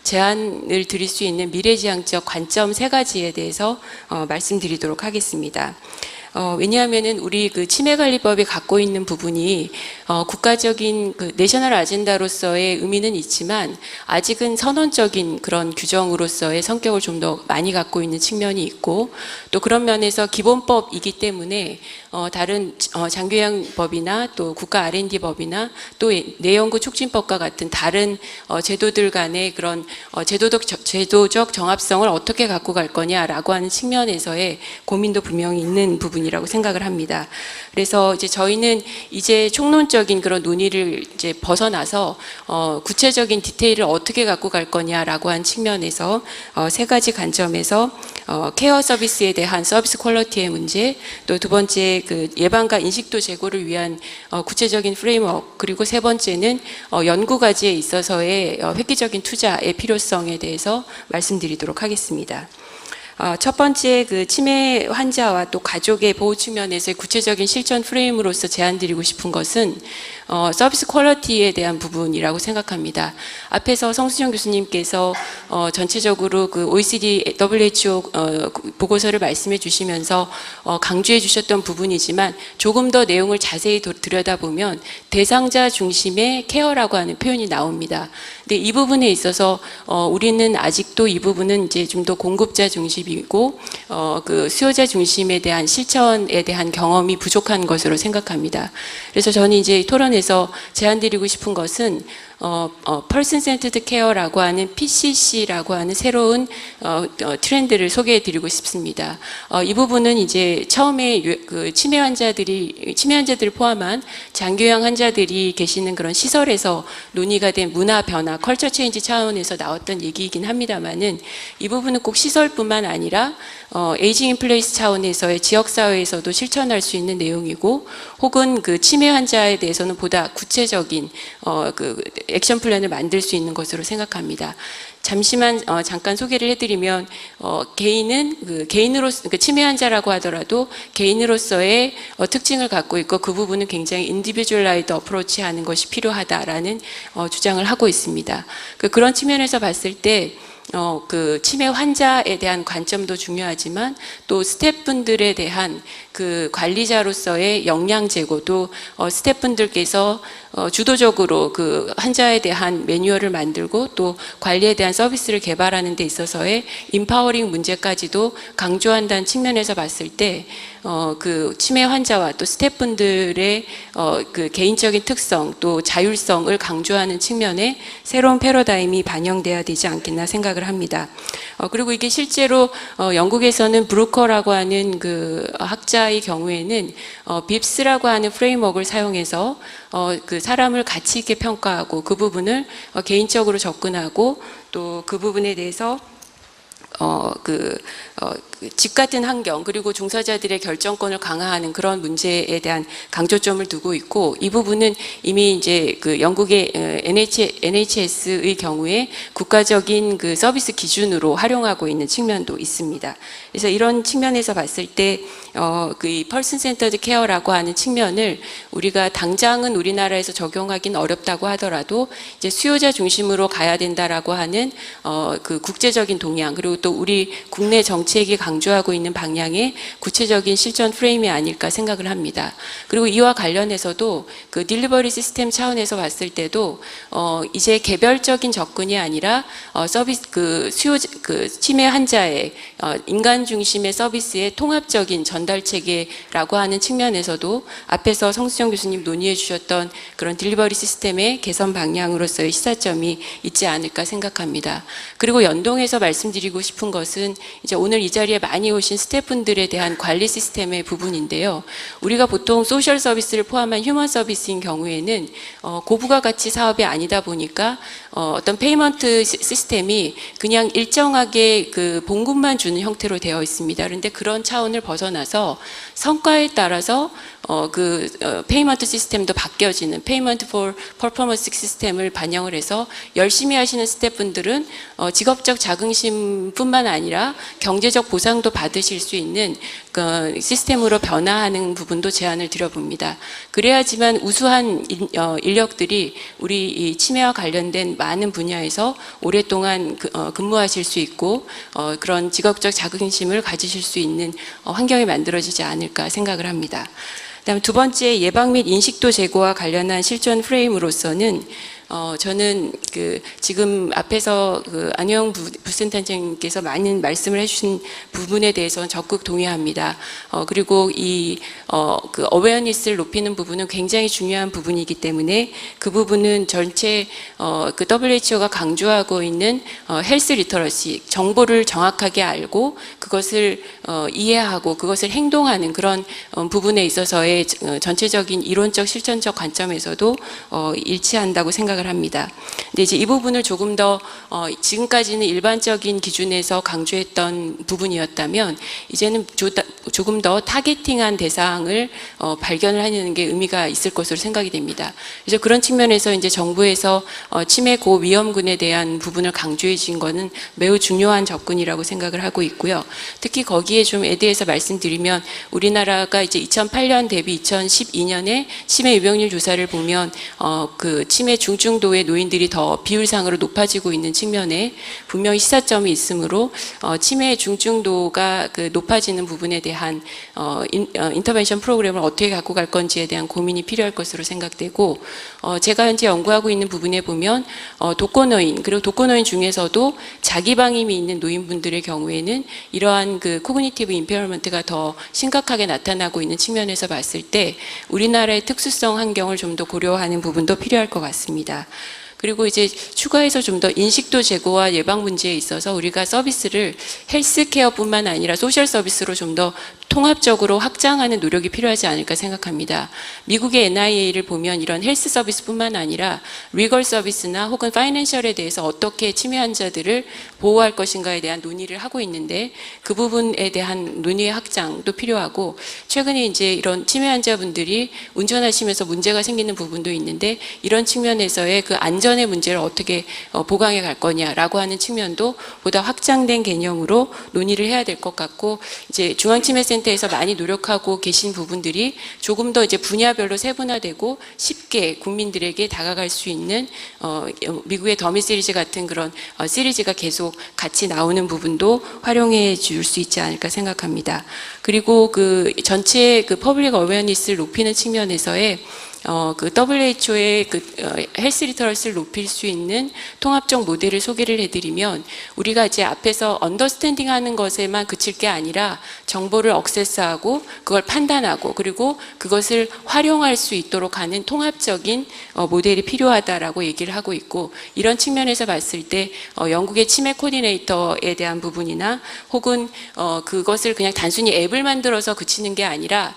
제안을 드릴 수 있는 미래지향적 관점 3가지에 대해서 말씀드리도록 하겠습니다. 왜냐하면은 우리 그 치매관리법이 갖고 있는 부분이 국가적인 그 내셔널 아젠다로서의 의미는 있지만 아직은 선언적인 그런 규정으로서의 성격을 좀 더 많이 갖고 있는 측면이 있고, 또 그런 면에서 기본법이기 때문에 다른 장교양법이나 또 국가 R&D법이나 또 내연구 촉진법과 같은 다른 제도들 간의 그런 제도적 정합성을 어떻게 갖고 갈 거냐라고 하는 측면에서의 고민도 분명히 있는 부분이라고 생각을 합니다. 그래서 이제 저희는 이제 총론적인 그런 논의를 이제 벗어나서 구체적인 디테일을 어떻게 갖고 갈 거냐라고 한 측면에서 3가지 관점에서 케어 서비스에 대한 서비스 퀄리티의 문제, 또 2번째 그 예방과 인식도 제고를 위한 구체적인 프레임워크, 그리고 3번째는 연구 과제에 있어서의 획기적인 투자의 필요성에 대해서 말씀드리도록 하겠습니다. 첫 번째 그 치매 환자와 또 가족의 보호 측면에서의 구체적인 실천 프레임으로서 제안드리고 싶은 것은 서비스 퀄리티에 대한 부분이라고 생각합니다. 앞에서 성수정 교수님께서 전체적으로 그 OECD WHO 보고서를 말씀해 주시면서 강조해 주셨던 부분이지만 조금 더 내용을 자세히 들여다보면 대상자 중심의 케어라고 하는 표현이 나옵니다. 근데 이 부분에 있어서 우리는 아직도 이 부분은 이제 좀 더 공급자 중심이고 그 수요자 중심에 대한 실천에 대한 경험이 부족한 것으로 생각합니다. 그래서 저는 이제 토론에서 제안드리고 싶은 것은 Person Centered Care라고 하는 PCC라고 하는 새로운 트렌드를 소개해드리고 싶습니다. 이 부분은 이제 처음에 그 치매 환자들을 포함한 장교양 환자들이 계시는 그런 시설에서 논의가 된 문화 변화, 컬처 체인지 차원에서 나왔던 얘기이긴 합니다만은, 이 부분은 꼭 시설뿐만 아니라 에이징 인 플레이스 차원에서의 지역사회에서도 실천할 수 있는 내용이고, 혹은 그 치매 환자에 대해서는 보다 구체적인 그 액션 플랜을 만들 수 있는 것으로 생각합니다. 잠시만 잠깐 소개를 해드리면 개인은 개인으로서 치매 환자라고 하더라도 개인으로서의 특징을 갖고 있고 그 부분은 굉장히 인디비주얼라이드 어프로치 하는 것이 필요하다라는 주장을 하고 있습니다. 그런 측면에서 봤을 때 그 치매 환자에 대한 관점도 중요하지만 또 스태프분들에 대한 그 관리자로서의 역량 제고도 스태프분들께서 주도적으로 그 환자에 대한 매뉴얼을 만들고 또 관리에 대한 서비스를 개발하는 데 있어서의 인파워링 문제까지도 강조한다는 측면에서 봤을 때 그 치매 환자와 또 스태프분들의 그 개인적인 특성 또 자율성을 강조하는 측면에 새로운 패러다임이 반영돼야 되지 않겠나 생각을 합니다. 그리고 이게 실제로 영국에서는 브루커라고 하는 그 학자의 경우에는 빕스라고 하는 프레임워크를 사용해서 그 사람을 가치 있게 평가하고 그 부분을 개인적으로 접근하고 또 그 부분에 대해서 집 같은 환경 그리고 종사자들의 결정권을 강화하는 그런 문제에 대한 강조점을 두고 있고, 이 부분은 이미 이제 그 영국의 NHS의 경우에 국가적인 그 서비스 기준으로 활용하고 있는 측면도 있습니다. 그래서 이런 측면에서 봤을 때 그 Person Centered Care라고 하는 측면을 우리가 당장은 우리나라에서 적용하기는 어렵다고 하더라도 이제 수요자 중심으로 가야 된다라고 하는 그 국제적인 동향 그리고 또 우리 국내 정책이 강조하고 있는 방향의 구체적인 실전 프레임이 아닐까 생각을 합니다. 그리고 이와 관련해서도 그 딜리버리 시스템 차원에서 봤을 때도 이제 개별적인 접근이 아니라 서비스 치매 환자의 인간 중심의 서비스의 통합적인 전달 체계라고 하는 측면에서도 앞에서 성수정 교수님 논의해 주셨던 그런 딜리버리 시스템의 개선 방향으로서의 시사점이 있지 않을까 생각합니다. 그리고 연동해서 말씀드리고 싶은 것은 이제 오늘 이 자리에 많이 오신 스태프분들에 대한 관리 시스템의 부분인데요. 우리가 보통 소셜 서비스를 포함한 휴먼 서비스인 경우에는 고부가 가치 사업이 아니다 보니까 어떤 페이먼트 시스템이 그냥 일정하게 그 봉급만 주는 형태로 되어 있습니다. 그런데 그런 차원을 벗어나서 성과에 따라서 페이먼트 시스템도 바뀌어지는 페이먼트 for 퍼포먼스 시스템을 반영을 해서 열심히 하시는 스태프분들은 직업적 자긍심뿐만 아니라 경제적 보상도 받으실 수 있는 그 시스템으로 변화하는 부분도 제안을 드려봅니다. 그래야지만 우수한 인력들이 우리 이 치매와 관련된 많은 분야에서 오랫동안 근무하실 수 있고 그런 직업적 자긍심을 가지실 수 있는 환경이 만들어지지 않을까 생각을 합니다. 그다음 두 번째, 예방 및 인식도 제고와 관련한 실전 프레임으로서는 저는 지금 앞에서 안효영 부센터장님께서 많은 말씀을 해주신 부분에 대해서는 적극 동의합니다. 그리고 어웨어니스를 높이는 부분은 굉장히 중요한 부분이기 때문에 그 부분은 전체 WHO가 강조하고 있는 헬스 리터러시, 정보를 정확하게 알고 그것을 이해하고 그것을 행동하는 그런 부분에 있어서의 전체적인 이론적 실천적 관점에서도 일치한다고 생각을 합니다. 근데 이제 이 부분을 조금 더 지금까지는 일반적인 기준에서 강조했던 부분이었다면 이제는 조금 더 타겟팅한 대상을 발견을 하는 게 의미가 있을 것으로 생각이 됩니다. 그래서 그런 측면에서 이제 정부에서 치매 고위험군에 대한 부분을 강조해 준 거는 매우 중요한 접근이라고 생각을 하고 있고요. 특히 거기에 좀에 대해서 말씀드리면 우리나라가 이제 2008년 대비 2012년에 치매 유병률 조사를 보면 그 치매 중증도의 노인들이 더 비율상으로 높아지고 있는 측면에 분명히 시사점이 있으므로 치매 중증도가 높아지는 부분에 대한 인터벤션 프로그램을 어떻게 갖고 갈 건지에 대한 고민이 필요할 것으로 생각되고 제가 현재 연구하고 있는 부분에 보면 독거노인 그리고 독거노인 중에서도 자기방임이 있는 노인분들의 경우에는 이러한 코그니티브 임페어먼트가 더 심각하게 나타나고 있는 측면에서 봤을 때 우리나라의 특수성 환경을 좀 더 고려하는 부분도 필요할 것 같습니다. 그리고 이제 추가해서 좀 더 인식도 제고와 예방 문제에 있어서 우리가 서비스를 헬스케어뿐만 아니라 소셜 서비스로 좀 더 통합적으로 확장하는 노력이 필요하지 않을까 생각합니다. 미국의 NIA를 보면 이런 헬스 서비스뿐만 아니라 리걸 서비스나 혹은 파이낸셜에 대해서 어떻게 치매 환자들을 보호할 것인가에 대한 논의를 하고 있는데 그 부분에 대한 논의의 확장도 필요하고 최근에 이제 이런 치매 환자분들이 운전하시면서 문제가 생기는 부분도 있는데 이런 측면에서의 그 안전의 문제를 어떻게 보강해 갈 거냐라고 하는 측면도 보다 확장된 개념으로 논의를 해야 될 것 같고 이제 중앙치매센터에서 많이 노력하고 계신 부분들이 조금 더 이제 분야별로 세분화되고 쉽게 국민들에게 다가갈 수 있는 미국의 더미 시리즈 같은 그런 시리즈가 계속 같이 나오는 부분도 활용해 줄 수 있지 않을까 생각합니다. 그리고 전체 퍼블릭 어웨어니스를 높이는 측면에서의 WHO의 헬스 리터러시를 높일 수 있는 통합적 모델을 소개를 해드리면 우리가 이제 앞에서 언더스탠딩 하는 것에만 그칠 게 아니라 정보를 억세스하고 그걸 판단하고 그리고 그것을 활용할 수 있도록 하는 통합적인 모델이 필요하다라고 얘기를 하고 있고 이런 측면에서 봤을 때 영국의 치매 코디네이터에 대한 부분이나 혹은 그것을 그냥 단순히 앱을 만들어서 그치는 게 아니라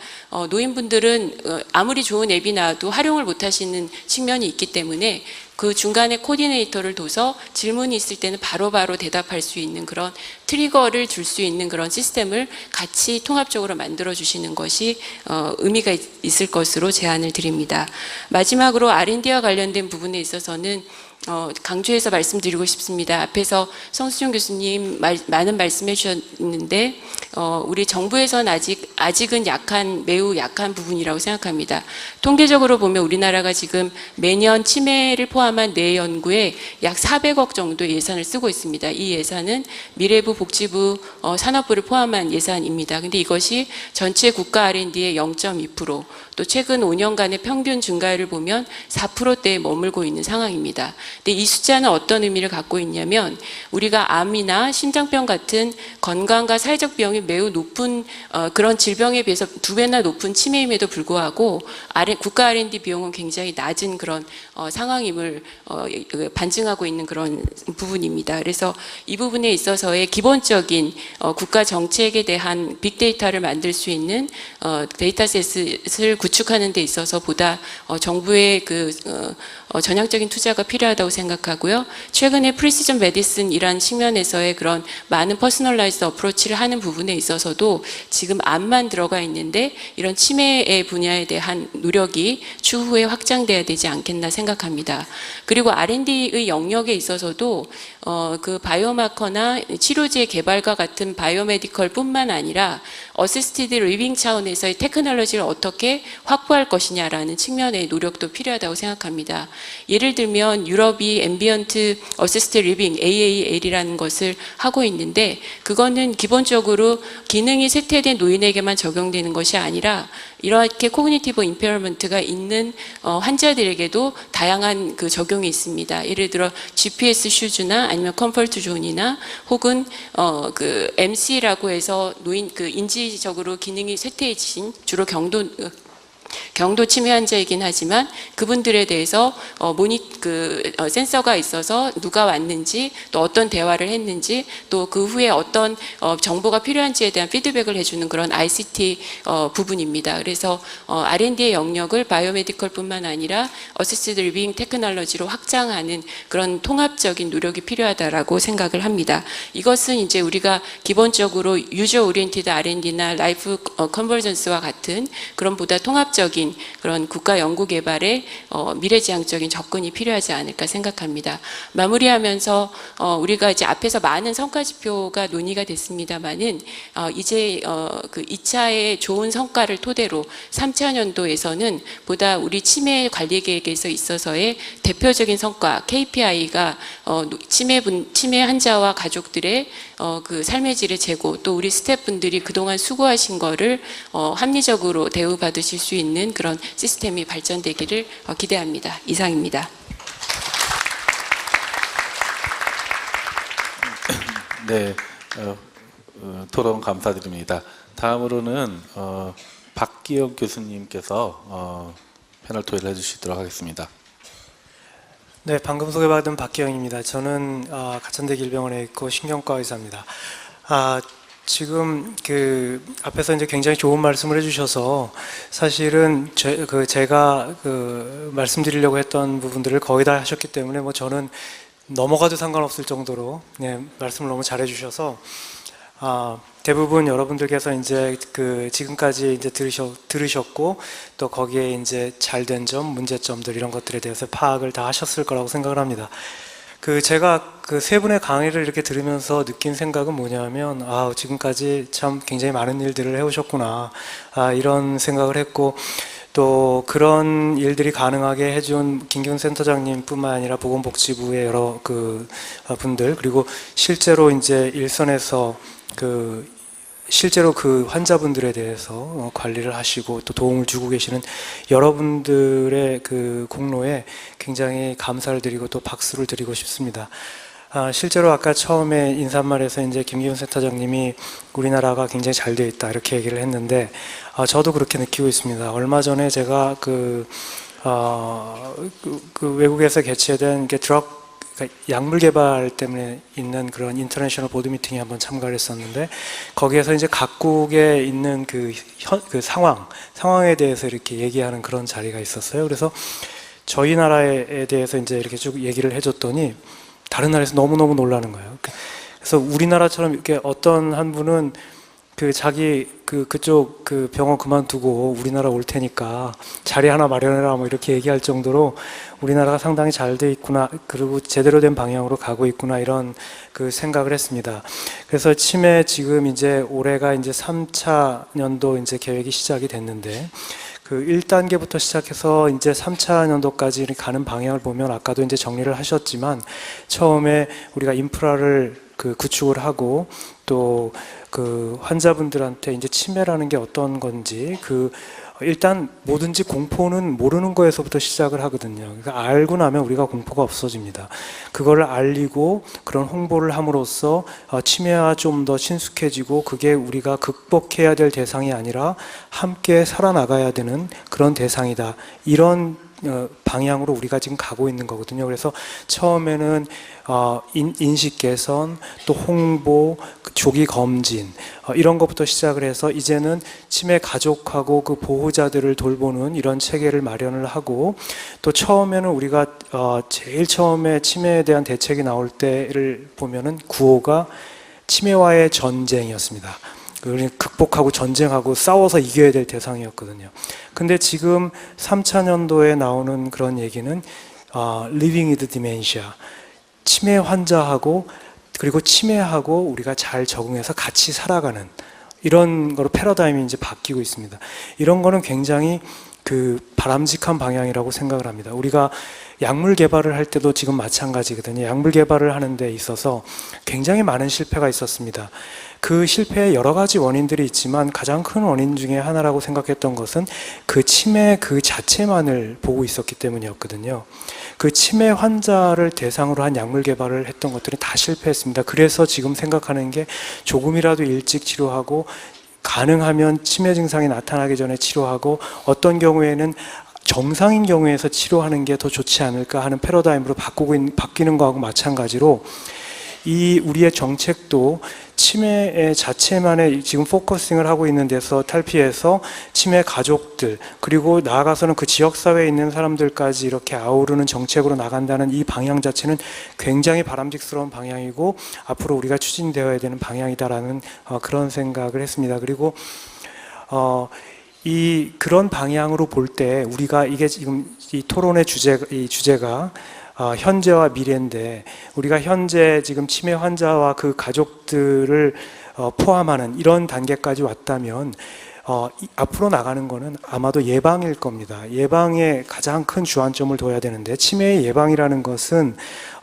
노인분들은 아무리 좋은 앱이 나와도 활용을 못 하시는 측면이 있기 때문에 그 중간에 코디네이터를 둬서 질문이 있을 때는 바로바로 대답할 수 있는 그런 트리거를 줄 수 있는 그런 시스템을 같이 통합적으로 만들어 주시는 것이 의미가 있을 것으로 제안을 드립니다. 마지막으로 R&D와 관련된 부분에 있어서는 강조해서 말씀드리고 싶습니다. 앞에서 성수정 교수님 많은 말씀해 주셨는데 우리 정부에서는 아직은 매우 약한 부분이라고 생각합니다. 통계적으로 보면 우리나라가 지금 매년 치매를 포함한 뇌 연구에 약 400억 정도의 예산을 쓰고 있습니다. 이 예산은 미래부, 복지부, 산업부를 포함한 예산입니다. 근데 이것이 전체 국가 R&D의 0.2%, 또 최근 5년간의 평균 증가율을 보면 4%대에 머물고 있는 상황입니다. 근데 이 숫자는 어떤 의미를 갖고 있냐면 우리가 암이나 심장병 같은 건강과 사회적 비용이 매우 높은 그런 질병에 비해서 2배나 높은 치매임에도 불구하고 국가 R&D 비용은 굉장히 낮은 그런 상황임을 반증하고 있는 그런 부분입니다. 그래서 이 부분에 있어서의 기본적인 국가 정책에 대한 빅데이터를 만들 수 있는 데이터셋을 구축하는 데 있어서 보다 정부의 전향적인 투자가 필요하다고 생각하고요. 최근에 프리시전 메디슨이란 측면에서의 그런 많은 퍼스널라이즈 어프로치를 하는 부분에 있어서도 지금 암만 들어가 있는데 이런 치매의 분야에 대한 노력이 추후에 확장돼야 되지 않겠나 생각합니다. 그리고 R&D의 영역에 있어서도 그 바이오마커나 치료제 개발과 같은 바이오메디컬 뿐만 아니라 어시스티드 리빙 차원에서의 테크놀로지를 어떻게 확보할 것이냐라는 측면의 노력도 필요하다고 생각합니다. 예를 들면 유럽이 앰비언트 어시스티드 리빙 AAL이라는 것을 하고 있는데 그거는 기본적으로 기능이 쇠퇴된 노인에게만 적용되는 것이 아니라 이렇게 코그니티브 임페어먼트가 있는 환자들에게도 다양한 그 적용이 있습니다. 예를 들어 GPS 슈즈나 아니면 컴포트 존이나 혹은 그 MC라고 해서 노인 그 인지적으로 기능이 쇠퇴해진 주로 경도 치매 환자이긴 하지만 그분들에 대해서 센서가 있어서 누가 왔는지 또 어떤 대화를 했는지 또 그 후에 어떤 정보가 필요한지에 대한 피드백을 해주는 그런 ICT 부분입니다. 그래서 R&D의 영역을 바이오메디컬뿐만 아니라 어시스티드 리빙 테크놀로지로 확장하는 그런 통합적인 노력이 필요하다라고 생각을 합니다. 이것은 이제 우리가 기본적으로 유저 오리엔티드 R&D나 라이프 컨버전스와 같은 그런 보다 통합적인 그런 국가 연구 개발에 미래지향적인 접근이 필요하지 않을까 생각합니다. 마무리하면서 우리가 이제 앞에서 많은 성과 지표가 논의가 됐습니다만은 이제 그 2차의 좋은 성과를 토대로 3차 년도에서는 보다 우리 치매 관리 계획에서 있어서의 대표적인 성과 KPI가 치매 환자와 가족들의 그 삶의 질의 제고 또 우리 스태프분들이 그동안 수고하신 거를 합리적으로 대우받으실 수 있는 그런 시스템이 발전되기를 기대합니다. 이상입니다. 네, 토론 감사드립니다. 다음으로는 박기영 교수님께서 패널 토의를 해주시도록 하겠습니다. 네, 방금 소개받은 박기영입니다. 저는 가천대 길병원에 있고 신경과 의사입니다. 지금 그 앞에서 이제 굉장히 좋은 말씀을 해주셔서 사실은 제가 말씀드리려고 했던 부분들을 거의 다 하셨기 때문에 뭐 저는 넘어가도 상관없을 정도로 말씀을 너무 잘해주셔서 대부분 여러분들께서 이제 지금까지 이제 들으셨고 또 거기에 이제 잘된 점, 문제점들 이런 것들에 대해서 파악을 다 하셨을 거라고 생각을 합니다. 제가 세 분의 강의를 이렇게 들으면서 느낀 생각은 뭐냐면 지금까지 참 굉장히 많은 일들을 해오셨구나 이런 생각을 했고 또 그런 일들이 가능하게 해준 김기훈 센터장님뿐만 아니라 보건복지부의 여러 분들 그리고 실제로 이제 일선에서 실제로 그 환자분들에 대해서 관리를 하시고 또 도움을 주고 계시는 여러분들의 그 공로에 굉장히 감사를 드리고 또 박수를 드리고 싶습니다. 실제로 아까 처음에 인사말에서 이제 김기훈 센터장님이 우리나라가 굉장히 잘 되어 있다 이렇게 얘기를 했는데 저도 그렇게 느끼고 있습니다. 얼마 전에 제가 외국에서 개최된 약물 개발 때문에 있는 그런 인터내셔널 보드 미팅에 한번 참가를 했었는데 거기에서 이제 각국에 있는 상황에 대해서 이렇게 얘기하는 그런 자리가 있었어요. 그래서 저희 나라에 대해서 이제 이렇게 쭉 얘기를 해줬더니 다른 나라에서 너무너무 놀라는 거예요. 그래서 우리나라처럼 이렇게 어떤 한 분은 자기 그쪽 병원 그만두고 우리나라 올 테니까 자리 하나 마련해라 뭐 이렇게 얘기할 정도로 우리나라가 상당히 잘 돼 있구나, 그리고 제대로 된 방향으로 가고 있구나, 이런 생각을 했습니다. 그래서 치매 지금 이제 올해가 이제 3차 년도 이제 계획이 시작이 됐는데 1단계부터 시작해서 이제 3차 년도까지 가는 방향을 보면 아까도 이제 정리를 하셨지만 처음에 우리가 인프라를 구축을 하고 또 환자분들한테 이제 치매라는 게 어떤 건지 일단 뭐든지 공포는 모르는 거에서부터 시작을 하거든요. 그러니까 알고 나면 우리가 공포가 없어집니다. 그거를 알리고 그런 홍보를 함으로써 치매와 좀 더 친숙해지고 그게 우리가 극복해야 될 대상이 아니라 함께 살아나가야 되는 그런 대상이다, 이런 방향으로 우리가 지금 가고 있는 거거든요. 그래서 처음에는 인식 개선, 또 홍보, 조기 검진 이런 것부터 시작을 해서 이제는 치매 가족하고 그 보호자들을 돌보는 이런 체계를 마련을 하고, 또 처음에는 우리가 제일 처음에 치매에 대한 대책이 나올 때를 보면은 구호가 치매와의 전쟁이었습니다. 극복하고 전쟁하고 싸워서 이겨야 될 대상이었거든요. 근데 지금 3차 년도에 나오는 그런 얘기는 Living with Dementia, 치매 환자하고 그리고 치매하고 우리가 잘 적응해서 같이 살아가는 이런 거로 패러다임이 이제 바뀌고 있습니다. 이런 거는 굉장히 바람직한 방향이라고 생각을 합니다. 우리가 약물 개발을 할 때도 지금 마찬가지거든요. 약물 개발을 하는 데 있어서 굉장히 많은 실패가 있었습니다. 그 실패에 여러 가지 원인들이 있지만 가장 큰 원인 중에 하나라고 생각했던 것은 치매 자체만을 보고 있었기 때문이었거든요. 치매 환자를 대상으로 한 약물 개발을 했던 것들은 다 실패했습니다. 그래서 지금 생각하는 게 조금이라도 일찍 치료하고 가능하면 치매 증상이 나타나기 전에 치료하고 어떤 경우에는 정상인 경우에서 치료하는 게 더 좋지 않을까 하는 패러다임으로 바뀌는 거하고 마찬가지로 우리의 정책도 치매 자체만에 지금 포커싱을 하고 있는 데서 탈피해서 치매 가족들, 그리고 나아가서는 그 지역사회에 있는 사람들까지 이렇게 아우르는 정책으로 나간다는 이 방향 자체는 굉장히 바람직스러운 방향이고 앞으로 우리가 추진되어야 되는 방향이다라는 그런 생각을 했습니다. 그리고 그런 방향으로 볼 때 우리가 이게 지금 이 토론의 주제가 현재와 미래인데, 우리가 현재 지금 치매 환자와 그 가족들을 포함하는 이런 단계까지 왔다면 앞으로 나가는 거는 아마도 예방일 겁니다. 예방에 가장 큰 주안점을 둬야 되는데, 치매의 예방이라는 것은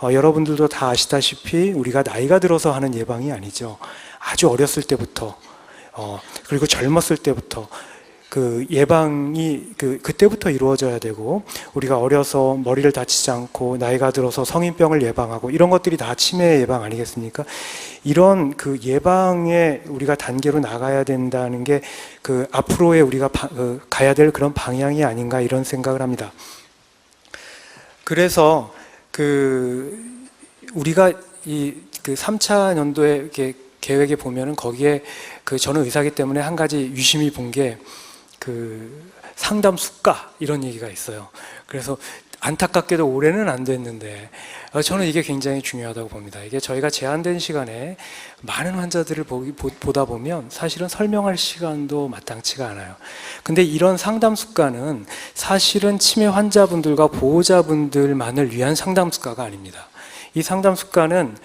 여러분들도 다 아시다시피 우리가 나이가 들어서 하는 예방이 아니죠. 아주 어렸을 때부터 그리고 젊었을 때부터 예방이 그때부터 이루어져야 되고, 우리가 어려서 머리를 다치지 않고 나이가 들어서 성인병을 예방하고 이런 것들이 다 치매 예방 아니겠습니까? 이런 예방에 우리가 단계로 나가야 된다는 게 앞으로의 우리가 가야 될 그런 방향이 아닌가, 이런 생각을 합니다. 그래서 우리가 3차 년도에 계획에 보면은 거기에 저는 의사기 때문에 한 가지 유심히 본 게 상담 수가 이런 얘기가 있어요. 그래서 안타깝게도 올해는 안 됐는데 저는 이게 굉장히 중요하다고 봅니다. 이게 저희가 제한된 시간에 많은 환자들을 보다 보면 사실은 설명할 시간도 마땅치가 않아요. 근데 이런 상담 수가는 사실은 치매 환자분들과 보호자분들만을 위한 상담 수가가 아닙니다. 이 상담 수가는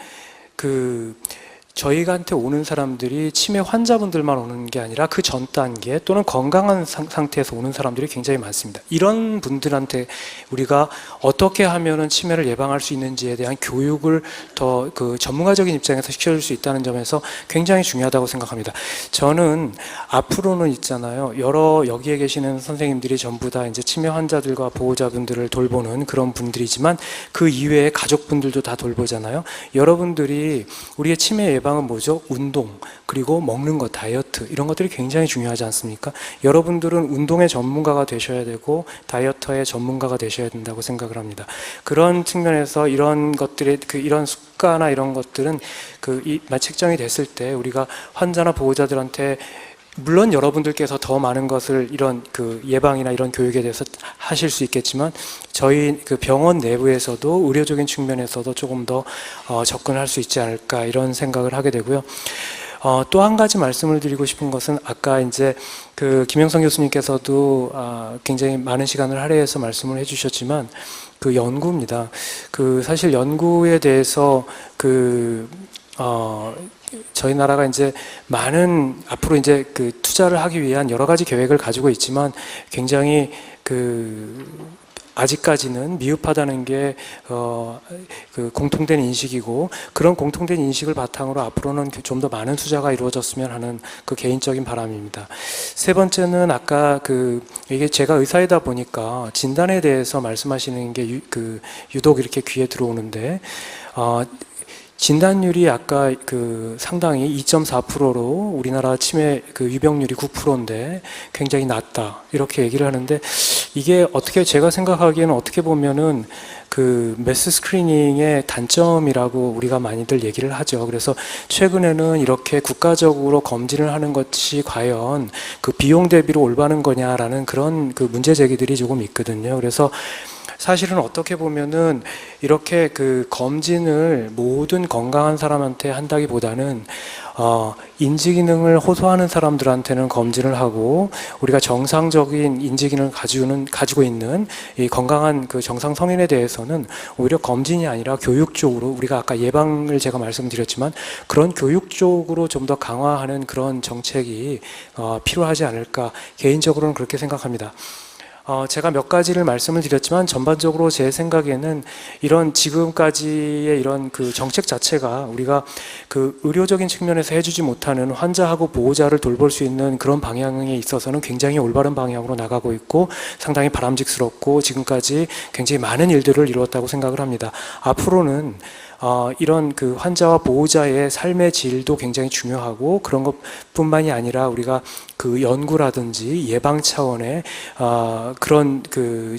저희한테 오는 사람들이 치매 환자분들만 오는 게 아니라 그 전 단계 또는 건강한 상태에서 오는 사람들이 굉장히 많습니다. 이런 분들한테 우리가 어떻게 하면은 치매를 예방할 수 있는지에 대한 교육을 더 전문가적인 입장에서 시켜줄 수 있다는 점에서 굉장히 중요하다고 생각합니다. 저는 앞으로는 있잖아요. 여기에 계시는 선생님들이 전부 다 이제 치매 환자들과 보호자분들을 돌보는 그런 분들이지만 그 이외에 가족분들도 다 돌보잖아요. 여러분들이 우리의 치매 예방은 뭐죠? 운동, 그리고 먹는 것, 다이어트, 이런 것들이 굉장히 중요하지 않습니까? 여러분들은 운동의 전문가가 되셔야 되고 다이어트의 전문가가 되셔야 된다고 생각을 합니다. 그런 측면에서 이런 것들의 이런 습관이나 이런 것들은 책정이 됐을 때 우리가 환자나 보호자들한테, 물론 여러분들께서 더 많은 것을 이런 예방이나 이런 교육에 대해서 하실 수 있겠지만 저희 병원 내부에서도 의료적인 측면에서도 조금 더 접근할 수 있지 않을까, 이런 생각을 하게 되고요. 또 한 가지 말씀을 드리고 싶은 것은 아까 이제 그 김영선 교수님께서도 굉장히 많은 시간을 할애해서 말씀을 해주셨지만 그 연구입니다. 그 사실 연구에 대해서 저희 나라가 이제 많은 앞으로 이제 그 투자를 하기 위한 여러 가지 계획을 가지고 있지만 굉장히 아직까지는 미흡하다는 게 그 공통된 인식이고, 그런 공통된 인식을 바탕으로 앞으로는 좀 더 많은 투자가 이루어졌으면 하는 그 개인적인 바람입니다. 세 번째는 아까 이게 제가 의사이다 보니까 진단에 대해서 말씀하시는 게 유독 이렇게 귀에 들어오는데, 진단율이 아까 상당히 2.4%로 우리나라 치매 유병률이 9%인데 굉장히 낮다 이렇게 얘기를 하는데, 이게 어떻게 제가 생각하기에는 어떻게 보면은 매스 스크리닝의 단점이라고 우리가 많이들 얘기를 하죠. 그래서 최근에는 이렇게 국가적으로 검진을 하는 것이 과연 비용 대비로 올바른 거냐라는 그런 문제 제기들이 조금 있거든요. 그래서 사실은 어떻게 보면은 이렇게 검진을 모든 건강한 사람한테 한다기보다는 인지기능을 호소하는 사람들한테는 검진을 하고, 우리가 정상적인 인지기능을 가지고 있는 이 건강한 정상 성인에 대해서는 오히려 검진이 아니라 교육 쪽으로, 우리가 아까 예방을 제가 말씀드렸지만 그런 교육 쪽으로 좀 더 강화하는 그런 정책이 필요하지 않을까, 개인적으로는 그렇게 생각합니다. 제가 몇 가지를 말씀을 드렸지만 전반적으로 제 생각에는 이런 지금까지의 이런 정책 자체가 우리가 의료적인 측면에서 해주지 못하는 환자하고 보호자를 돌볼 수 있는 그런 방향에 있어서는 굉장히 올바른 방향으로 나가고 있고 상당히 바람직스럽고 지금까지 굉장히 많은 일들을 이루었다고 생각을 합니다. 앞으로는 이런 환자와 보호자의 삶의 질도 굉장히 중요하고, 그런 것뿐만이 아니라 우리가 연구라든지 예방 차원의 그런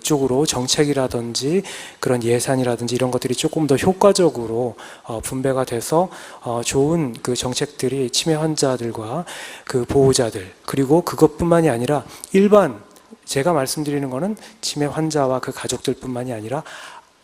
쪽으로 정책이라든지 그런 예산이라든지 이런 것들이 조금 더 효과적으로 분배가 돼서 좋은 정책들이 치매 환자들과 보호자들, 그리고 그것뿐만이 아니라 일반, 제가 말씀드리는 거는 치매 환자와 가족들뿐만이 아니라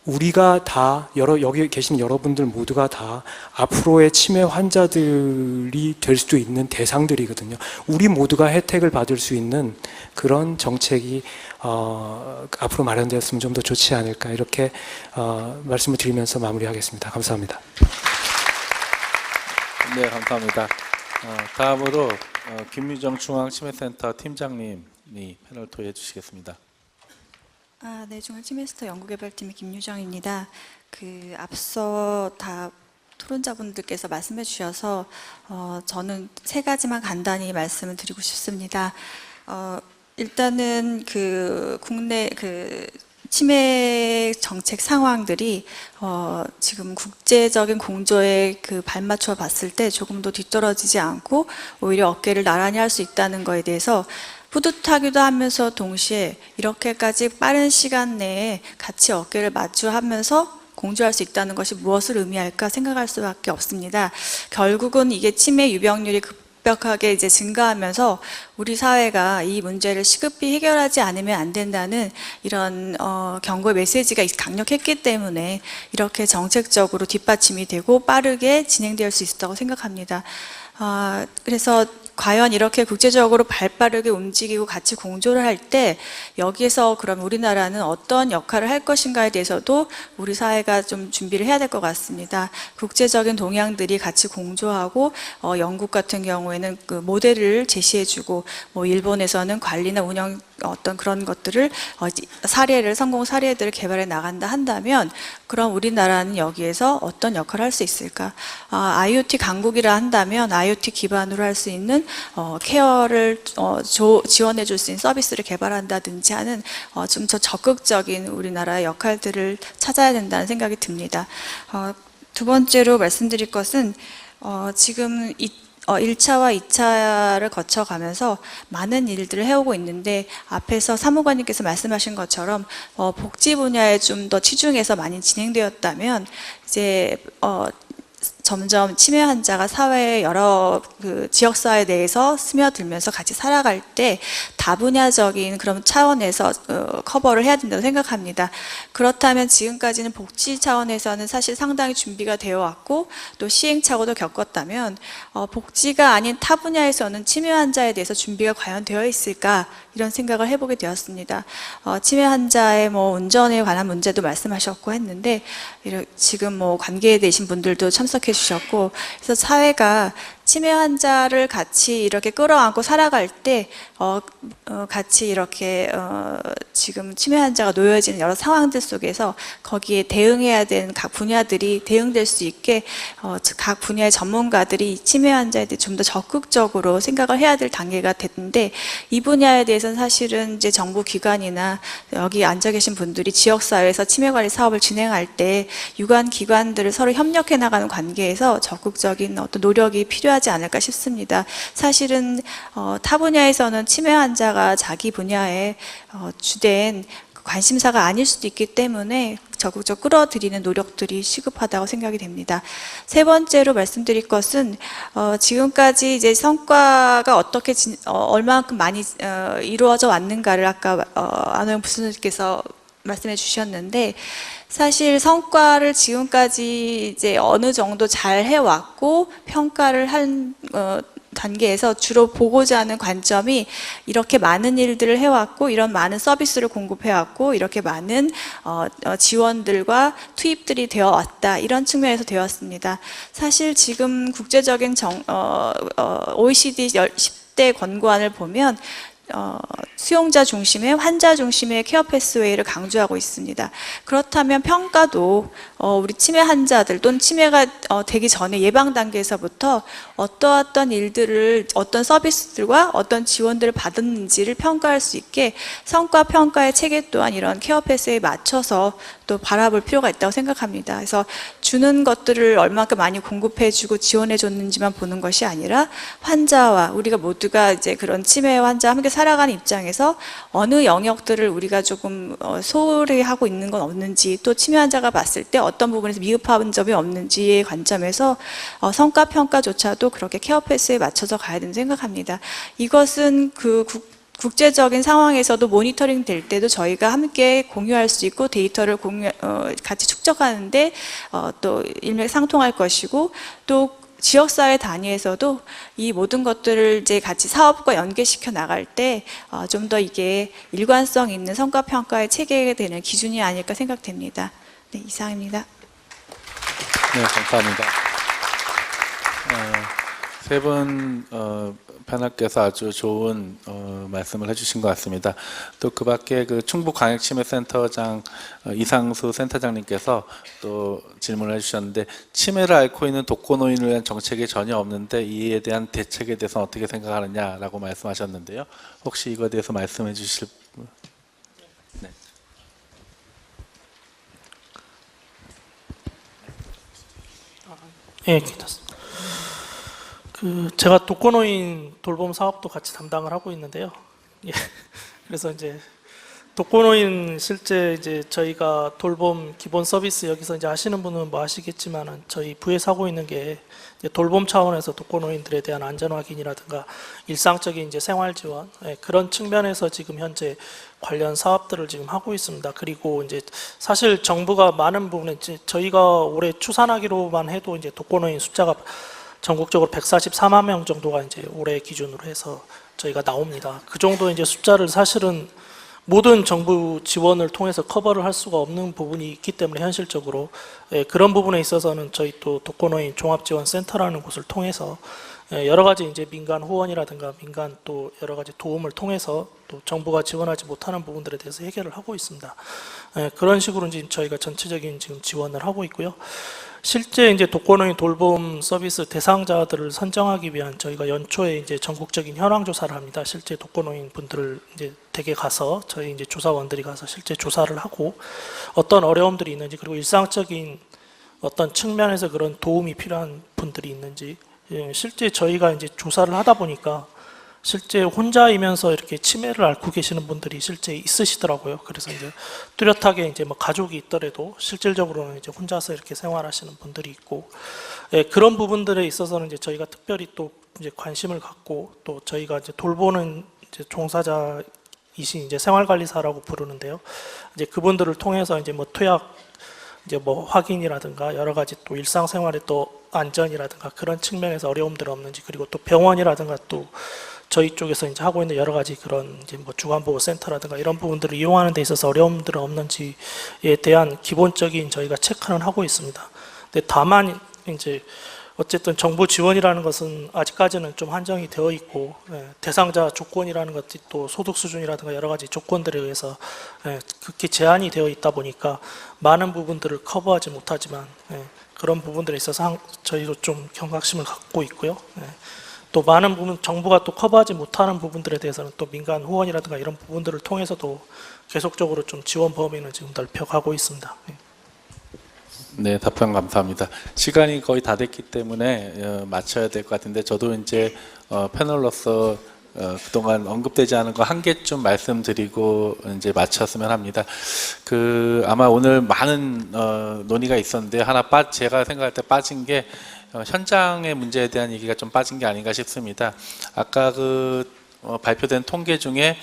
우리가 다, 여기 계신 여러분들 모두가 다 앞으로의 치매 환자들이 될 수도 있는 대상들이거든요. 우리 모두가 혜택을 받을 수 있는 그런 정책이 앞으로 마련되었으면 좀 더 좋지 않을까, 이렇게 말씀을 드리면서 마무리하겠습니다. 감사합니다. 네, 감사합니다. 다음으로 김유정 중앙치매센터 팀장님이 패널 토의해 주시겠습니다. 네, 중앙치매센터 연구개발팀의 김유정입니다. 앞서 다 토론자분들께서 말씀해 주셔서 저는 세 가지만 간단히 말씀을 드리고 싶습니다. 일단은 국내 치매 정책 상황들이 지금 국제적인 공조에 발맞춰 봤을 때 조금 더 뒤떨어지지 않고 오히려 어깨를 나란히 할 수 있다는 거에 대해서 뿌듯하기도 하면서 동시에 이렇게까지 빠른 시간 내에 같이 어깨를 마주하면서 공조할 수 있다는 것이 무엇을 의미할까 생각할 수밖에 없습니다. 결국은 이게 치매 유병률이 급격하게 이제 증가하면서 우리 사회가 이 문제를 시급히 해결하지 않으면 안 된다는 이런 경고의 메시지가 강력했기 때문에 이렇게 정책적으로 뒷받침이 되고 빠르게 진행될 수 있었다고 생각합니다. 그래서 과연 이렇게 국제적으로 발빠르게 움직이고 같이 공조를 할 때 여기에서 그럼 우리나라는 어떤 역할을 할 것인가에 대해서도 우리 사회가 좀 준비를 해야 될 것 같습니다. 국제적인 동향들이 같이 공조하고 영국 같은 경우에는 모델을 제시해주고, 일본에서는 관리나 운영 어떤 그런 것들을 성공 사례들을 개발해 나간다 한다면, 그럼 우리나라는 여기에서 어떤 역할을 할 수 있을까? IoT 강국이라 한다면 IoT 기반으로 할 수 있는 케어를 지원해 줄 수 있는 서비스를 개발한다든지 하는 좀 더 적극적인 우리나라의 역할들을 찾아야 된다는 생각이 듭니다. 두 번째로 말씀드릴 것은 지금 1차와 2차를 거쳐가면서 많은 일들을 해오고 있는데, 앞에서 사무관님께서 말씀하신 것처럼 복지 분야에 좀 더 치중해서 많이 진행되었다면 이제 점점 치매 환자가 사회의 여러 그 지역사회 내에서 스며들면서 같이 살아갈 때 다분야적인 그런 차원에서 커버를 해야 된다고 생각합니다. 그렇다면 지금까지는 복지 차원에서는 사실 상당히 준비가 되어 왔고 또 시행착오도 겪었다면 복지가 아닌 타 분야에서는 치매 환자에 대해서 준비가 과연 되어 있을까 이런 생각을 해보게 되었습니다. 치매 환자의 뭐 운전에 관한 문제도 말씀하셨고 했는데 지금 뭐 관계에 계신 분들도 참석해 주셨고 그래서 사회가 치매 환자를 같이 이렇게 끌어안고 살아갈 때 같이 이렇게 지금 치매 환자가 놓여지는 여러 상황들 속에서 거기에 대응해야 되는 각 분야들이 대응될 수 있게 각 분야의 전문가들이 치매 환자에 대해 좀 더 적극적으로 생각을 해야 될 단계가 됐는데 이 분야에 대해서는 사실은 이제 정부 기관이나 여기 앉아 계신 분들이 지역사회에서 치매 관리 사업을 진행할 때 유관 기관들을 서로 협력해 나가는 관계에서 적극적인 어떤 노력이 필요하지 않을까 싶습니다. 사실은 타 분야에서는 치매 환자가 자기 분야의 주된 관심사가 아닐 수도 있기 때문에 적극적으로 끌어들이는 노력들이 시급하다고 생각이 됩니다. 세 번째로 말씀드릴 것은 지금까지 이제 성과가 어떻게 얼마만큼 많이 이루어져 왔는가를 아까 안호영 부수님께서 말씀해 주셨는데 사실 성과를 지금까지 이제 어느 정도 잘 해왔고 평가를 한 단계에서 주로 보고자 하는 관점이 이렇게 많은 일들을 해왔고 이런 많은 서비스를 공급해왔고 이렇게 많은 지원들과 투입들이 되어 왔다 이런 측면에서 되었습니다. 사실 지금 국제적인 OECD 10대 권고안을 보면 수용자 중심의 환자 중심의 케어 패스웨이를 강조하고 있습니다. 그렇다면 평가도 우리 치매 환자들 또는 치매가 되기 전에 예방 단계에서부터 어떠한 일들을 어떤 서비스들과 어떤 지원들을 받았는지를 평가할 수 있게 성과 평가의 체계 또한 이런 케어 패스웨이에 맞춰서 또 바라볼 필요가 있다고 생각합니다. 그래서 주는 것들을 얼마큼 많이 공급해주고 지원해줬는지만 보는 것이 아니라 환자와 우리가 모두가 이제 그런 치매 환자와 함께 살아가는 입장에서 어느 영역들을 우리가 조금 소홀히 하고 있는 건 없는지 또 치매 환자가 봤을 때 어떤 부분에서 미흡한 점이 없는지의 관점에서 성과 평가조차도 그렇게 케어 패스에 맞춰서 가야 된다고 생각합니다. 이것은 그 국제적인 상황에서도 모니터링 될 때도 저희가 함께 공유할 수 있고 데이터를 같이 축적하는데 또 일맥상통할 것이고 또 지역사회 단위에서도 이 모든 것들을 이제 같이 사업과 연계시켜 나갈 때 좀 더 이게 일관성 있는 성과평가의 체계가 되는 기준이 아닐까 생각됩니다. 네, 이상입니다. 네, 감사합니다. 세 분 패널께서 아주 좋은 말씀을 해주신 것 같습니다. 또 그 밖에 그 충북광역치매센터장 이상수 센터장님께서 또 질문을 해주셨는데 치매를 앓고 있는 독거노인을 위한 정책이 전혀 없는데 이에 대한 대책에 대해서 어떻게 생각하느냐라고 말씀하셨는데요. 혹시 이거에 대해서 말씀해 주실 분? 네. 예, 괜찮습니다. 제가 독거노인 돌봄 사업도 같이 담당을 하고 있는데요. 예, 그래서 이제 독거노인 실제 이제 저희가 돌봄 기본 서비스 여기서 이제 아시는 분은 뭐 아시겠지만은 저희 부에서 하고 있는 게 이제 돌봄 차원에서 독거노인들에 대한 안전 확인이라든가 일상적인 이제 생활 지원 그런 측면에서 지금 현재 관련 사업들을 지금 하고 있습니다. 그리고 이제 사실 정부가 많은 부분에 이제 저희가 올해 추산하기로만 해도 이제 독거노인 숫자가 전국적으로 144만 명 정도가 이제 올해 기준으로 해서 저희가 나옵니다. 그 정도 이제 숫자를 사실은 모든 정부 지원을 통해서 커버를 할 수가 없는 부분이 있기 때문에 현실적으로 그런 부분에 있어서는 저희 또 독거노인 종합지원센터라는 곳을 통해서 여러 가지 이제 민간 후원이라든가 민간 또 여러 가지 도움을 통해서 또 정부가 지원하지 못하는 부분들에 대해서 해결을 하고 있습니다. 그런 식으로 이제 저희가 전체적인 지금 지원을 하고 있고요. 실제 이제 독거노인 돌봄 서비스 대상자들을 선정하기 위한 저희가 연초에 이제 전국적인 현황 조사를 합니다. 실제 독거노인 분들을 이제 댁에 가서 저희 이제 조사원들이 가서 실제 조사를 하고 어떤 어려움들이 있는지 그리고 일상적인 어떤 측면에서 그런 도움이 필요한 분들이 있는지 실제 저희가 이제 조사를 하다 보니까 실제 혼자이면서 이렇게 치매를 앓고 계시는 분들이 실제 있으시더라고요. 그래서 이제 뚜렷하게 이제 뭐 가족이 있더라도 실질적으로는 이제 혼자서 이렇게 생활하시는 분들이 있고, 예, 그런 부분들에 있어서는 이제 저희가 특별히 또 이제 관심을 갖고, 또 저희가 이제 돌보는 이제 종사자이신 이제 생활관리사라고 부르는데요. 이제 그분들을 통해서 이제 뭐 투약 이제 뭐 확인이라든가 여러 가지 또 일상생활의 또 안전이라든가 그런 측면에서 어려움들 없는지, 그리고 또 병원이라든가 또 저희 쪽에서 이제 하고 있는 여러 가지 그런 이제 뭐 주간보호센터라든가 이런 부분들을 이용하는 데 있어서 어려움들은 없는지에 대한 기본적인 저희가 체크는 하고 있습니다. 근데 다만 이제 어쨌든 정부 지원이라는 것은 아직까지는 좀 한정이 되어 있고, 예, 대상자 조건이라는 것이 또 소득 수준이라든가 여러 가지 조건들에 의해서 예, 극히 제한이 되어 있다 보니까 많은 부분들을 커버하지 못하지만, 예, 그런 부분들에 있어서 저희도 좀 경각심을 갖고 있고요. 예. 또 많은 부분 정부가 또 커버하지 못하는 부분들에 대해서는 또 민간 후원이라든가 이런 부분들을 통해서도 계속적으로 좀 지원 범위는 지금 넓혀가고 있습니다. 예. 네, 답변 감사합니다. 시간이 거의 다 됐기 때문에 마쳐야 될 것 같은데, 저도 이제 패널로서 그동안 언급되지 않은 거 한 개쯤 말씀드리고 이제 마쳤으면 합니다. 아마 오늘 많은 논의가 있었는데 제가 생각할 때 빠진 게 현장의 문제에 대한 얘기가 좀 빠진 게 아닌가 싶습니다. 아까 발표된 통계 중에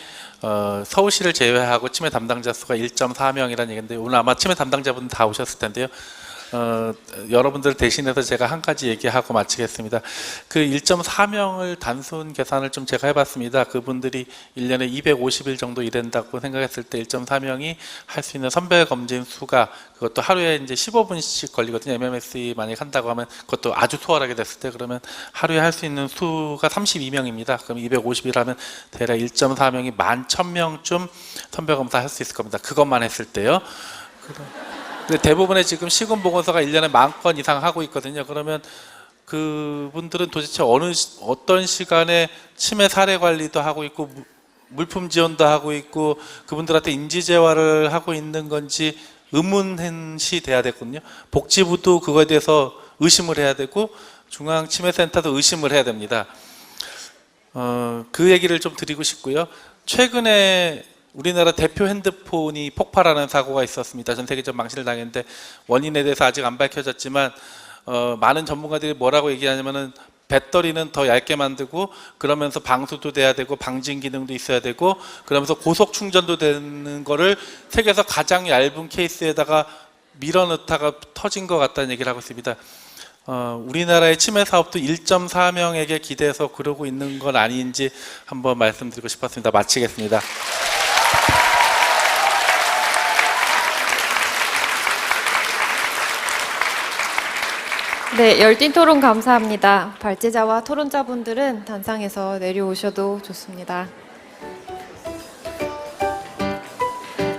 서울시를 제외하고 치매 담당자 수가 1.4명이라는 얘기인데, 오늘 아마 치매 담당자분 다 오셨을 텐데요. 여러분들 대신해서 제가 한 가지 얘기하고 마치겠습니다. 그 1.4명을 단순 계산을 좀 제가 해봤습니다. 그분들이 1년에 250일 정도 일한다고 생각했을 때 1.4명이 할 수 있는 선별 검진 수가, 그것도 하루에 이제 15분씩 걸리거든요. MMSE 만약 한다고 하면, 그것도 아주 수월하게 됐을 때 그러면 하루에 할 수 있는 수가 32명입니다. 그럼 250일 하면 대략 1.4명이 11,000명쯤 선별 검사 할 수 있을 겁니다. 그것만 했을 때요. 근데 대부분의 지금 시군보건소가 1년에 10,000건 이상 하고 있거든요. 그러면 그분들은 도대체 어떤 시간에 치매 사례 관리도 하고 있고 물품 지원도 하고 있고 그분들한테 인지재활을 하고 있는 건지 의문시 돼야 되거든요. 복지부도 그거에 대해서 의심을 해야 되고 중앙치매센터도 의심을 해야 됩니다. 그 얘기를 좀 드리고 싶고요. 최근에 우리나라 대표 핸드폰이 폭발하는 사고가 있었습니다. 전 세계적 망신을 당했는데 원인에 대해서 아직 안 밝혀졌지만 많은 전문가들이 뭐라고 얘기하냐면은 배터리는 더 얇게 만들고 그러면서 방수도 돼야 되고 방진 기능도 있어야 되고 그러면서 고속 충전도 되는 거를 세계에서 가장 얇은 케이스에다가 밀어넣다가 터진 것 같다는 얘기를 하고 있습니다. 우리나라의 치매 사업도 1.4명에게 기대해서 그러고 있는 건 아닌지 한번 말씀드리고 싶었습니다. 마치겠습니다. 네, 열띤 토론 감사합니다. 발제자와 토론자분들은 단상에서 내려오셔도 좋습니다.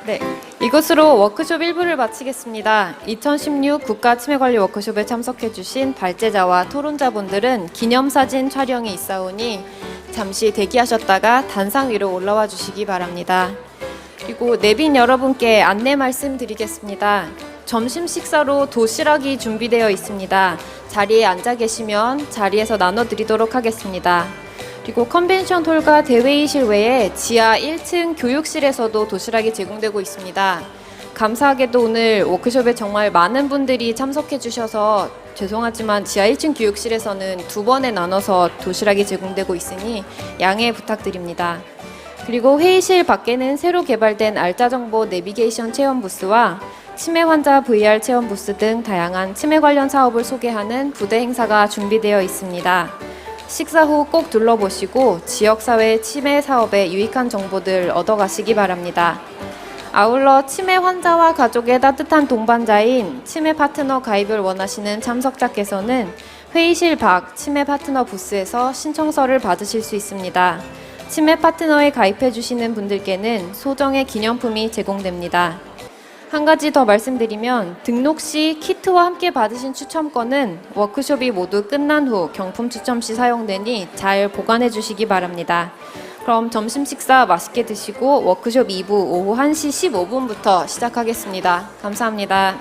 네, 이것으로 워크숍 1부를 마치겠습니다. 2016 국가치매관리 워크숍에 참석해주신 발제자와 토론자분들은 기념사진 촬영이 있사오니 잠시 대기하셨다가 단상 위로 올라와 주시기 바랍니다. 그리고 내빈 여러분께 안내 말씀드리겠습니다. 점심 식사로 도시락이 준비되어 있습니다. 자리에 앉아 계시면 자리에서 나눠드리도록 하겠습니다. 그리고 컨벤션 홀과 대회의실 외에 지하 1층 교육실에서도 도시락이 제공되고 있습니다. 감사하게도 오늘 워크숍에 정말 많은 분들이 참석해 주셔서 죄송하지만 지하 1층 교육실에서는 2번에 나눠서 도시락이 제공되고 있으니 양해 부탁드립니다. 그리고 회의실 밖에는 새로 개발된 알짜정보 내비게이션 체험 부스와 치매 환자 VR 체험 부스 등 다양한 치매 관련 사업을 소개하는 부대 행사가 준비되어 있습니다. 식사 후 꼭 둘러보시고 지역사회 치매 사업에 유익한 정보들 얻어가시기 바랍니다. 아울러 치매 환자와 가족의 따뜻한 동반자인 치매 파트너 가입을 원하시는 참석자께서는 회의실 밖 치매 파트너 부스에서 신청서를 받으실 수 있습니다. 치매 파트너에 가입해 주시는 분들께는 소정의 기념품이 제공됩니다. 한 가지 더 말씀드리면 등록 시 키트와 함께 받으신 추첨권은 워크숍이 모두 끝난 후 경품 추첨 시 사용되니 잘 보관해 주시기 바랍니다. 그럼 점심 식사 맛있게 드시고 워크숍 2부 오후 1시 15분부터 시작하겠습니다. 감사합니다.